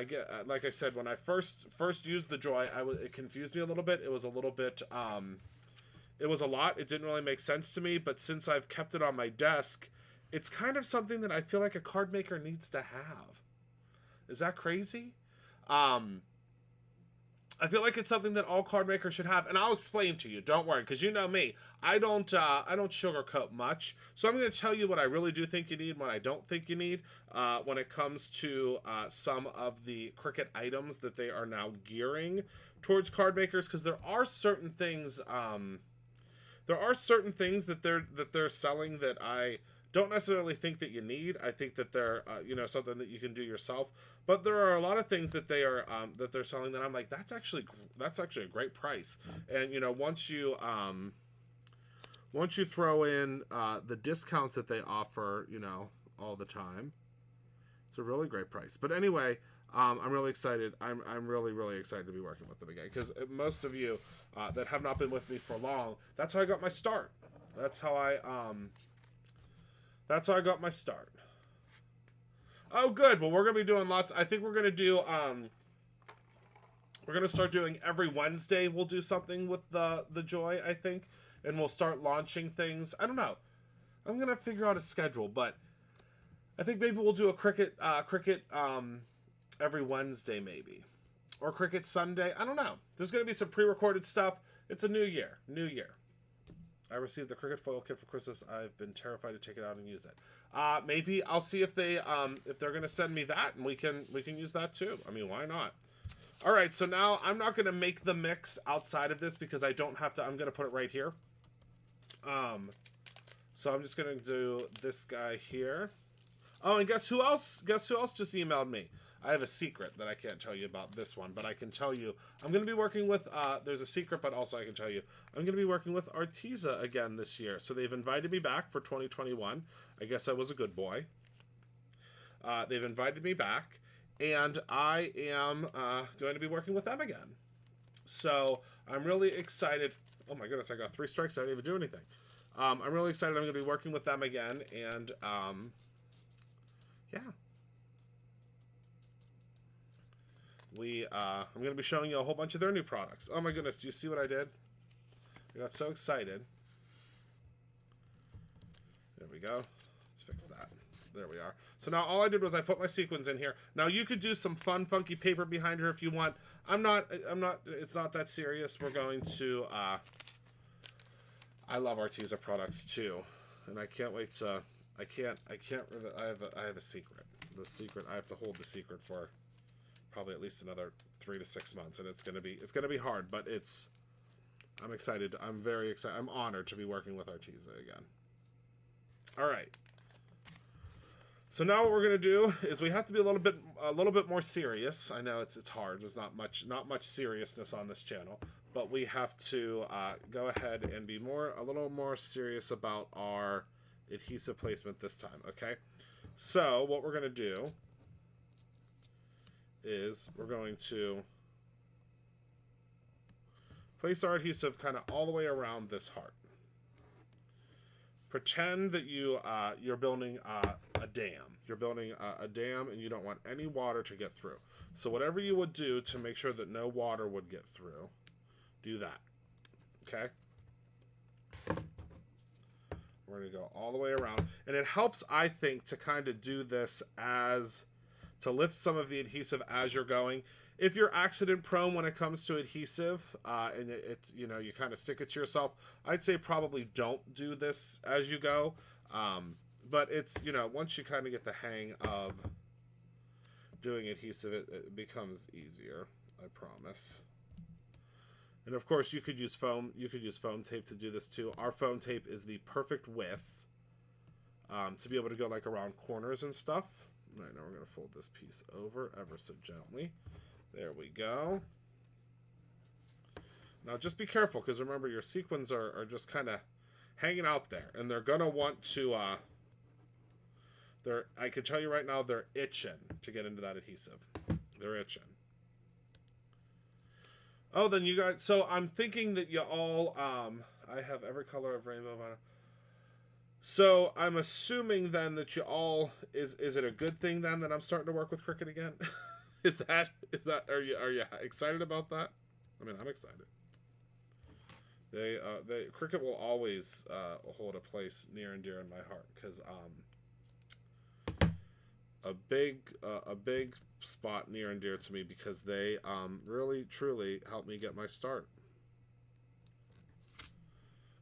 get, like I said, when I first used the Joy, it confused me a little bit. It was a little bit it was a lot. It didn't really make sense to me, but since I've kept it on my desk, it's kind of something that I feel like a card maker needs to have. Is that crazy? I feel like it's something that all card makers should have, and I'll explain to you. Don't worry, because you know me. I don't sugarcoat much. So I'm going to tell you what I really do think you need, and what I don't think you need, when it comes to some of the Cricut items that they are now gearing towards card makers, because there are certain things. There are certain things that they're selling that I don't necessarily think that you need. I think that they're something that you can do yourself. But there are a lot of things that they're selling that I'm like, that's actually a great price. And once you throw in the discounts that they offer, all the time, it's a really great price. But anyway, I'm really excited. I'm really, really excited to be working with them again, because most of you that have not been with me for long, that's how I got my start. That's how I got my start. Oh, good. Well, we're gonna be doing lots. I think we're gonna do. We're gonna start doing every Wednesday. We'll do something with the Joy, I think, and we'll start launching things. I don't know. I'm gonna figure out a schedule, but I think maybe we'll do a Cricut every Wednesday, maybe, or Cricut Sunday. I don't know. There's gonna be some pre-recorded stuff. It's a new year. I received the Cricut foil kit for Christmas. I've been terrified to take it out and use it. Maybe I'll see if they're gonna send me that, and we can use that too. I mean, why not? All right, so now I'm not gonna make the mix outside of this because I don't have to. I'm gonna put it right here. So I'm just gonna do this guy here. Oh, and guess who else? Guess who else just emailed me? I have a secret that I can't tell you about this one, but I can tell you I'm going to be working with, there's a secret, but also I can tell you I'm going to be working with Arteza again this year. So they've invited me back for 2021. I guess I was a good boy. They've invited me back, and I am going to be working with them again. So I'm really excited. Oh my goodness, I got 3 strikes. I didn't even do anything. I'm really excited. I'm going to be working with them again, and yeah. I'm going to be showing you a whole bunch of their new products. Oh my goodness, do you see what I did? I got so excited. There we go. Let's fix that. There we are. So now all I did was I put my sequins in here. Now you could do some fun, funky paper behind her if you want. It's not that serious. We're going to, I love Arteza products too. And I can't wait to, I have a secret. The secret, I have to hold the secret for probably at least another 3 to 6 months. And it's going to be hard, but I'm excited. I'm very excited. I'm honored to be working with Arteza again. All right. So now what we're gonna do is we have to be a little bit more serious. I know it's hard. There's not much seriousness on this channel, but we have to go ahead and be a little more serious about our adhesive placement this time. Okay. So what we're gonna do is we're going to place our adhesive kind of all the way around this heart. Pretend that you're building a dam. You're building a dam and you don't want any water to get through. So whatever you would do to make sure that no water would get through, do that. Okay? We're going to go all the way around. And it helps, I think, to kind of do this to lift some of the adhesive as you're going. If you're accident prone when it comes to adhesive, and it's you kind of stick it to yourself, I'd say probably don't do this as you go. But it's, once you kind of get the hang of doing adhesive, it becomes easier, I promise. And of course, you could use foam tape to do this too. Our foam tape is the perfect width to be able to go like around corners and stuff. All right, now we're going to fold this piece over ever so gently. There we go. Now just be careful, because remember your sequins are just kind of hanging out there, and they're going to want to, I can tell you right now, they're itching to get into that adhesive. They're itching. Oh, then you guys, so I'm thinking that you all, I have every color of rainbow on it. So I'm assuming then that you all, is it a good thing then that I'm starting to work with Cricut again? Is that are you excited about that? I mean, I'm excited. Cricut will always hold a place near and dear in my heart, because a big spot near and dear to me, because they really truly helped me get my start.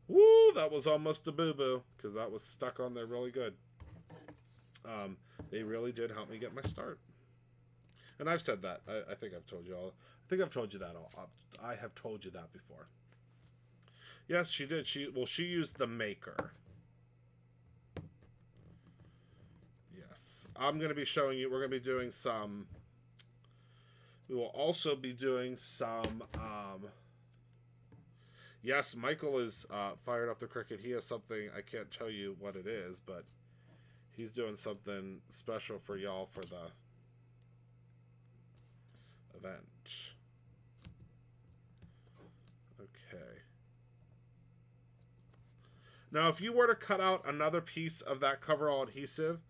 Woo, that was almost a boo-boo, because that was stuck on there really good. They really did help me get my start. And I've said that. I think I've told you all. I think I've told you that all. I have told you that before. Yes, she did. She used the Maker. Yes. I'm going to be showing you. We're going to be doing some. We will also be doing some. Yes, Michael is fired up the Cricut. He has something. I can't tell you what it is, but he's doing something special for y'all for the event. Okay. Now, if you were to cut out another piece of that coverall adhesive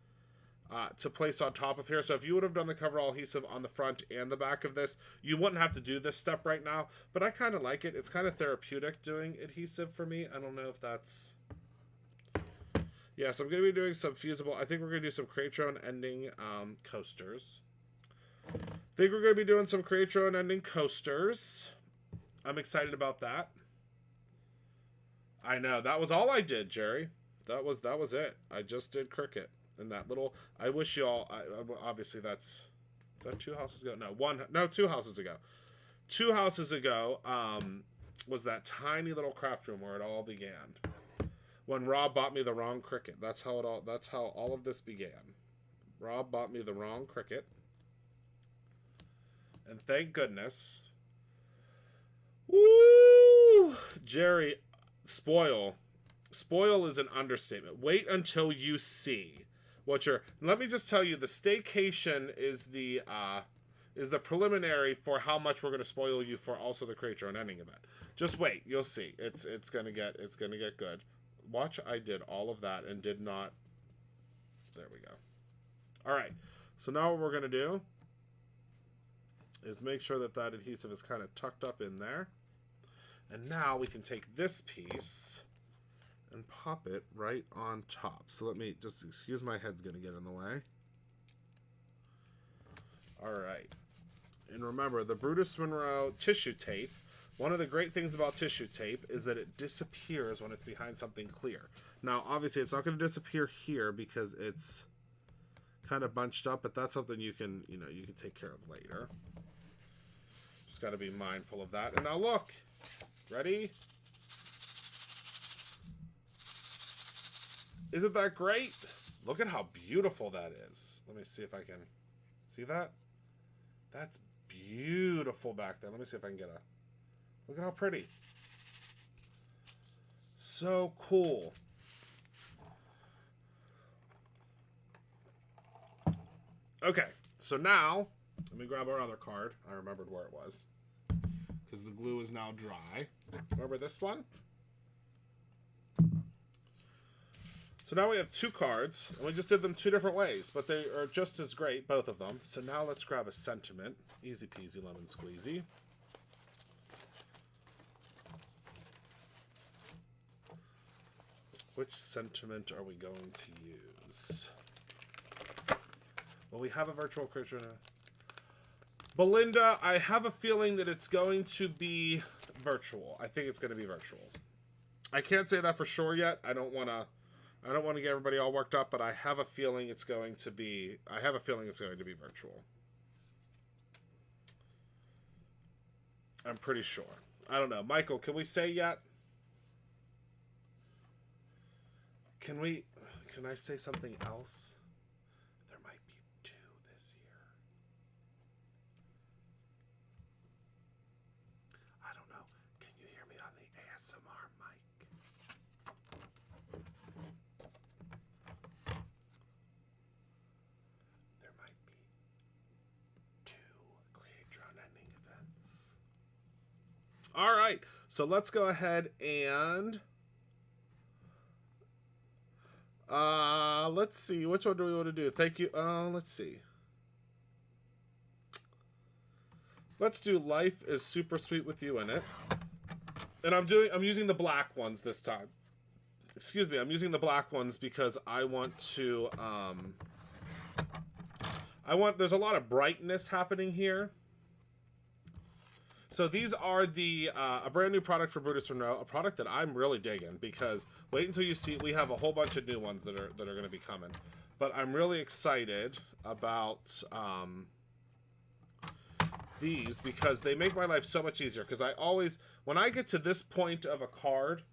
to place on top of here, so if you would have done the coverall adhesive on the front and the back of this, you wouldn't have to do this step right now, but I kind of like it. It's kind of therapeutic doing adhesive for me. I don't know if that's... Yes, I'm going to be doing some fusible. I think we're going to do some Create Your Own ending coasters. I think we're going to be doing some Create Your Own ending coasters. I'm excited about that. I know, that was all I did, Jerry. That was it. I just did Cricut. And that little, I wish y'all, obviously is that 2 houses ago? No, 2 houses ago. 2 houses ago was that tiny little craft room where it all began. When Rob bought me the wrong Cricut. That's how all of this began. Rob bought me the wrong Cricut. And thank goodness. Woo! Jerry, spoil. Spoil is an understatement. Wait until you see what you're... Let me just tell you, the staycation is the preliminary for how much we're going to spoil you for also the Create Your Own Ending event. Just wait, you'll see. It's gonna get good. Watch, I did all of that and did not... There we go. All right. So now what we're going to do is make sure that that adhesive is kind of tucked up in there. And now we can take this piece and pop it right on top. So let me just, excuse my head's going to get in the way. All right. And remember, the Brutus Monroe tissue tape, one of the great things about tissue tape is that it disappears when it's behind something clear. Now, obviously, it's not going to disappear here because it's kind of bunched up, but that's something you can, you know, you can take care of later. Just got to be mindful of that. And now look, ready? Isn't that great? Look at how beautiful that is. Let me see if I can see that. That's beautiful back there. Let me see if I can get a... Look at how pretty. So cool. Okay, so now, let me grab our other card. I remembered where it was. Because the glue is now dry. Remember this one? So now we have two cards, and we just did them two different ways, but they are just as great, both of them. So now let's grab a sentiment. Easy peasy lemon squeezy. Which sentiment are we going to use? Well, we have a virtual creature. Belinda, I have a feeling that it's going to be virtual. I think it's going to be virtual. I can't say that for sure yet. I don't want to get everybody all worked up, but I have a feeling it's going to be virtual. I'm pretty sure. I don't know. Michael, can we say yet? Can I say something else? There might be two this year. I don't know. Can you hear me on the ASMR mic? There might be two Create Drone ending events. All right, so let's go ahead and let's see, which one do we want to do? Thank you. Let's see. Let's do Life is Super Sweet with You in it. And I'm using the black ones this time. Excuse me, I'm using the black ones because I want to, there's a lot of brightness happening here. So these are a brand new product for Brutus Monroe, a product that I'm really digging because wait until you see, we have a whole bunch of new ones that are going to be coming. But I'm really excited about these because they make my life so much easier. Because I always, when I get to this point of a card,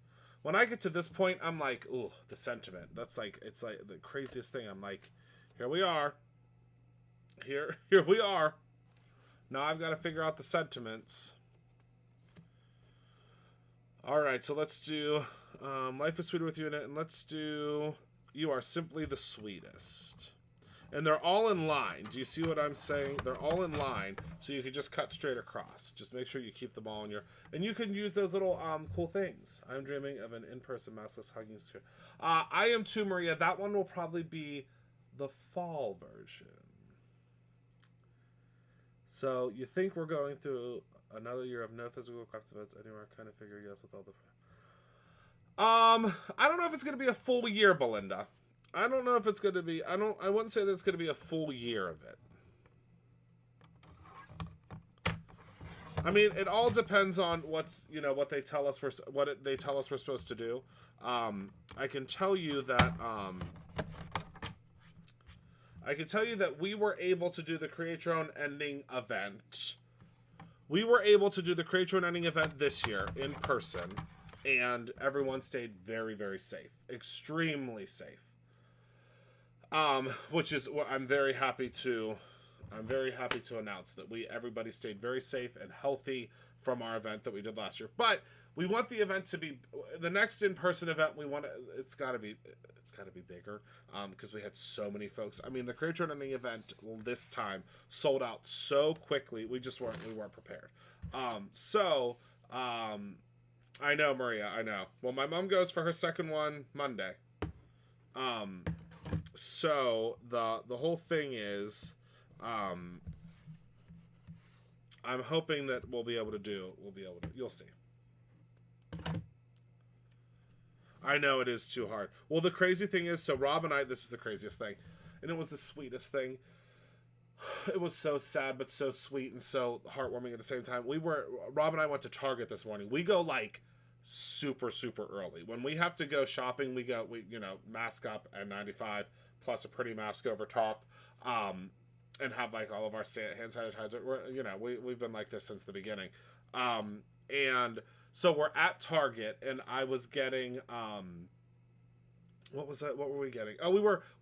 I'm like, ooh, the sentiment. That's like, it's like the craziest thing. I'm like, here we are. Here we are. Now I've got to figure out the sentiments. All right, so let's do Life is Sweeter with You in it, and let's do You Are Simply the Sweetest. And they're all in line. Do you see what I'm saying? They're all in line, so you can just cut straight across. Just make sure you keep them all in your... And you can use those little cool things. I'm dreaming of an in-person maskless hugging screen. I Am Too, Maria. That one will probably be the fall version. So you think we're going through another year of no physical crafts events anywhere? Kind of figure yes with all the... I don't know if it's going to be a full year, Belinda. I don't know if it's going to be... I wouldn't say that it's going to be a full year of it. I mean, it all depends on what they tell us we're supposed to do. I can tell you that we were able to do the Create Your Own Ending event. We were able to do the Create Your Own Ending event this year in person, and everyone stayed very, very safe. Extremely safe. Which is what I'm very happy to announce that everybody stayed very safe and healthy from our event that we did last year. But we want the event to be the next in-person event. It's got to be bigger because we had so many folks. I mean, the Create Your Own Ending event this time sold out so quickly. We weren't prepared. I know, Maria. I know. Well, my mom goes for her second one Monday. So the whole thing is, I'm hoping that we'll be able to, you'll see. I know it is too hard. Well, the crazy thing is, so Rob and I, this is the craziest thing, and it was the sweetest thing. It was so sad, but so sweet and so heartwarming at the same time. Rob and I went to Target this morning. We go like super, super early. When we have to go shopping, we mask up and N95 plus a pretty mask over top, and have like all of our hand sanitizer. We've been like this since the beginning. And so we're at Target, and I was getting, what was that? What were we getting? Oh, we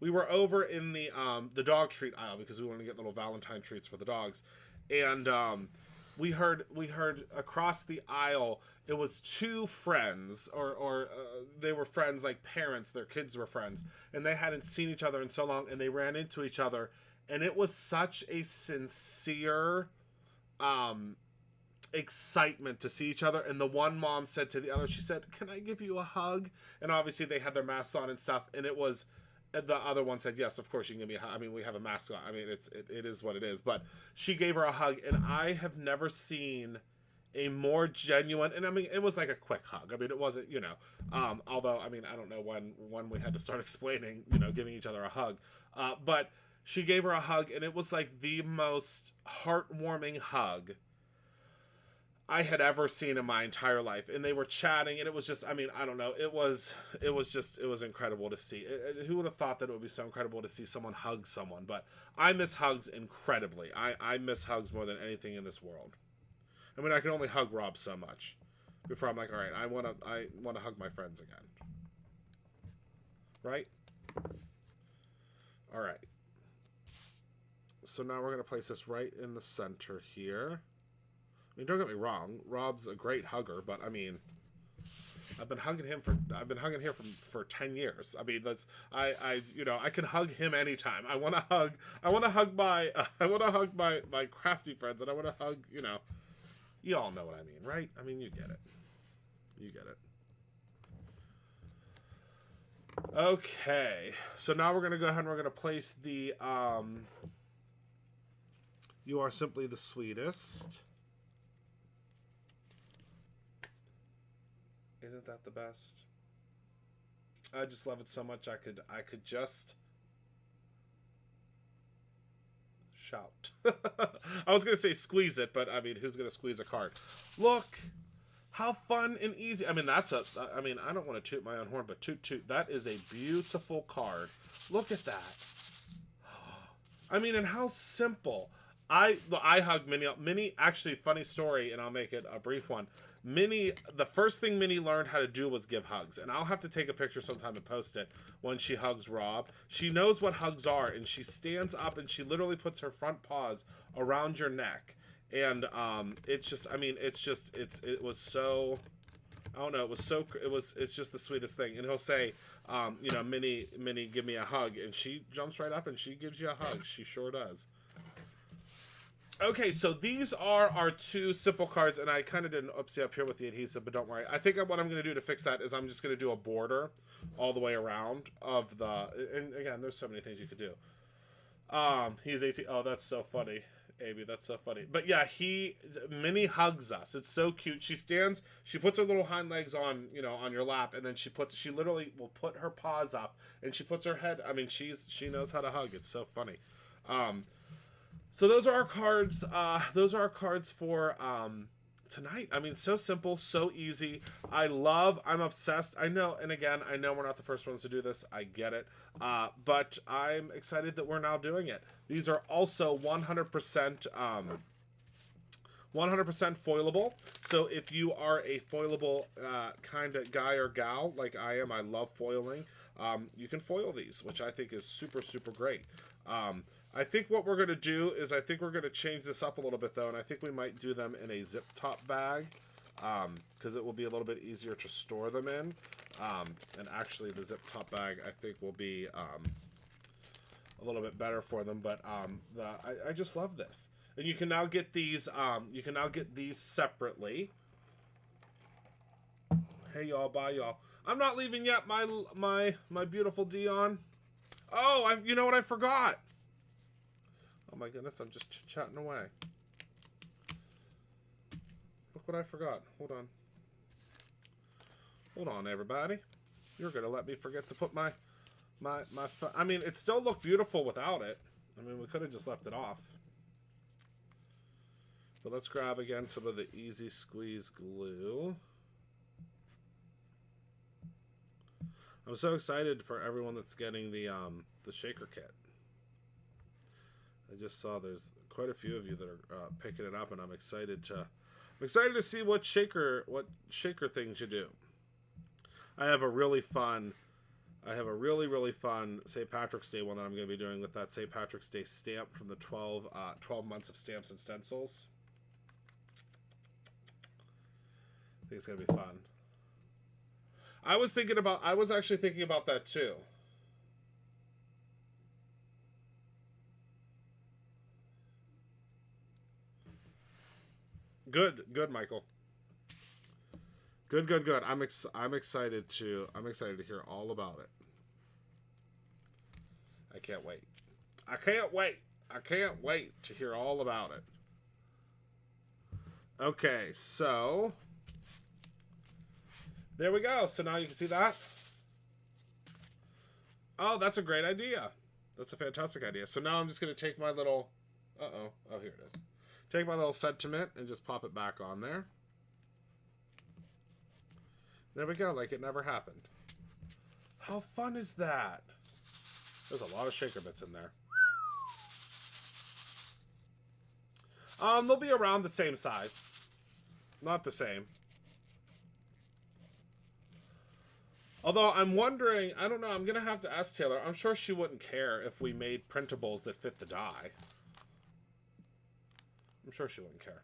were over in the dog treat aisle because we wanted to get little Valentine treats for the dogs, and we heard across the aisle. It was two friends, or they were friends, like parents. Their kids were friends, and they hadn't seen each other in so long, and they ran into each other, and it was such a sincere excitement to see each other. And the one mom said to the other, she said, "Can I give you a hug?" And obviously they had their masks on and stuff, and it was, the other one said, "Yes, of course you can give me a hug. I mean, we have a mask on. I mean, it is what it is." But she gave her a hug, and I have never seen a more genuine, and I mean, it was like a quick hug. I mean, it wasn't, although, I mean, I don't know when we had to start explaining, giving each other a hug. But she gave her a hug, and it was like the most heartwarming hug I had ever seen in my entire life. And they were chatting, and it was just, I mean, I don't know. It was incredible to see. Who would have thought that it would be so incredible to see someone hug someone? But I miss hugs incredibly. I miss hugs more than anything in this world. I mean, I can only hug Rob so much before I'm like, all right, I want to hug my friends again. Right? All right. So now we're going to place this right in the center here. I mean, don't get me wrong, Rob's a great hugger, but I mean, I've been hugging him for 10 years. I mean, I can hug him anytime. I want to hug my crafty friends, and I want to hug, you all know what I mean, right? I mean, you get it. Okay, so now we're going to go ahead and we're going to place the, "You Are Simply the Sweetest." Isn't that the best? I just love it so much. I could just shout. I was going to say squeeze it, but I mean, who's going to squeeze a card? Look how fun and easy. I mean, I don't want to toot my own horn, but toot. That is a beautiful card. Look at that. I mean, and how simple. I hug Minnie. Actually, funny story, and I'll make it a brief one. Minnie, the first thing Minnie learned how to do was give hugs, and I'll have to take a picture sometime and post it when she hugs Rob. She knows what hugs are, and she stands up and she literally puts her front paws around your neck, and it's just the sweetest thing. And he'll say, Minnie, give me a hug, and she jumps right up and she gives you a hug. She sure does. Okay, so these are our two simple cards, and I kind of did an oopsie up here with the adhesive, but don't worry. I think what I'm going to do to fix that is I'm just going to do a border all the way around of the, and again, there's so many things you could do. He's 18. Oh, that's so funny, Amy. That's so funny. But yeah, Minnie hugs us. It's so cute. She stands, she puts her little hind legs on, on your lap, and then she literally will put her paws up, and she puts her head, I mean, she knows how to hug. It's so funny. So those are our cards. Those are our cards for tonight. I mean, so simple, so easy. I'm obsessed. I know, and again, I know we're not the first ones to do this. I get it. But I'm excited that we're now doing it. These are also 100% foilable. So if you are a foilable kind of guy or gal like I am, I love foiling. You can foil these, which I think is super, super great. I think what we're going to do is I think we're going to change this up a little bit, though, and I think we might do them in a zip top bag because it will be a little bit easier to store them in. And actually, the zip top bag, I think, will be a little bit better for them. But I just love this. And you can now get these. You can now get these separately. Hey, y'all. Bye, y'all. I'm not leaving yet, my beautiful Dion. Oh, you know what I forgot? Oh my goodness, I'm just chit-chatting away. what I forgot. Hold on. Hold on, everybody. You're going to let me forget to put my I mean, it still looked beautiful without it. I mean, we could have just left it off. But let's grab again some of the Easy Squeeze glue. I'm so excited for everyone that's getting the shaker kit. I just saw there's quite a few of you that are picking it up, and I'm excited to see what shaker things you do. I have a really fun St. Patrick's Day one that I'm going to be doing with that St. Patrick's Day stamp from the 12 months of stamps and stencils. I think it's going to be fun. I was actually thinking about that too. Good, Michael. Good. I'm excited to hear all about it. I can't wait. I can't wait to hear all about it. Okay, so there we go. So now you can see that. Oh, that's a great idea. That's a fantastic idea. So now I'm just going to take my little... Oh, here it is. Take my little sentiment and just pop it back on there. There we go, like it never happened. How fun is that? There's a lot of shaker bits in there. They'll be around the same size. Not the same. Although I'm wondering, I don't know, I'm going to have to ask Taylor. I'm sure she wouldn't care if we made printables that fit the die. I'm sure she wouldn't care.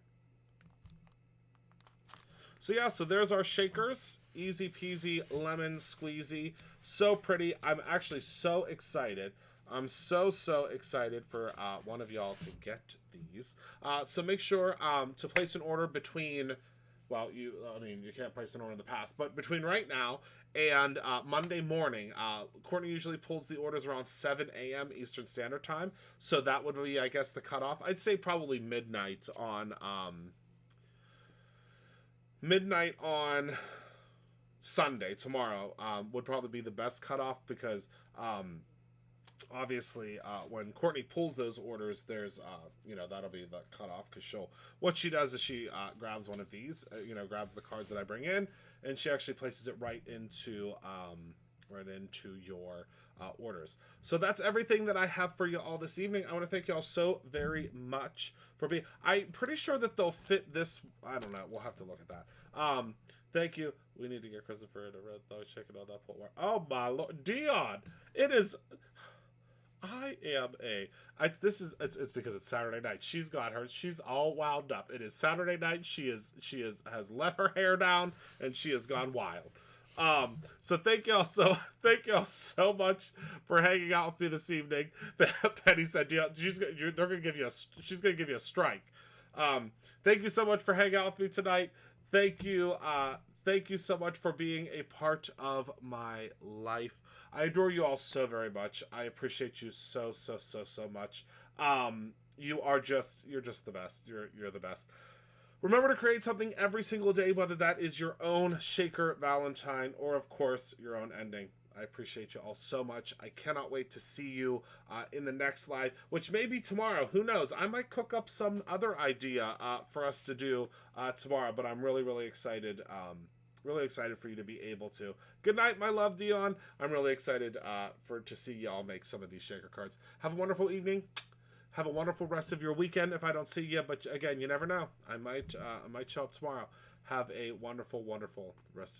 So yeah, so there's our shakers. Easy peasy, lemon squeezy. So pretty. I'm actually so excited. I'm so excited for one of y'all to get these. So make sure to place an order between, well, you can't place an order in the past, but between right now and Monday morning. Courtney usually pulls the orders around 7 a.m. Eastern Standard Time. So that would be, I guess, the cutoff. I'd say probably midnight on Sunday, tomorrow, would probably be the best cutoff because obviously when Courtney pulls those orders, there's that'll be the cutoff because what she does is she grabs one of these, grabs the cards that I bring in, and she actually places it right into your orders. So that's everything that I have for you all this evening. I want to thank you all so very much for being. I'm pretty sure that they'll fit this. I don't know. We'll have to look at that. Thank you. We need to get Christopher to red though. Check it out. That put. Oh my Lord, Dion! It is. It's because it's Saturday night. She's got her. She's all wound up. It is Saturday night. She has let her hair down and she has gone wild. So thank y'all so much for hanging out with me this evening. Penny said, she's gonna give you a strike. Thank you so much for hanging out with me tonight. Thank you so much for being a part of my life. I adore you all so very much. I appreciate you so much. You're just the best. You're the best. Remember to create something every single day, whether that is your own shaker Valentine or, of course, your own ending. I appreciate you all so much. I cannot wait to see you in the next live, which may be tomorrow. Who knows? I might cook up some other idea for us to do tomorrow, but I'm really excited. Really excited for you to be able to. Good night, my love, Dion. I'm really excited to see y'all make some of these shaker cards. Have a wonderful evening. Have a wonderful rest of your weekend if I don't see you. But again, you never know. I might show up tomorrow. Have a wonderful rest of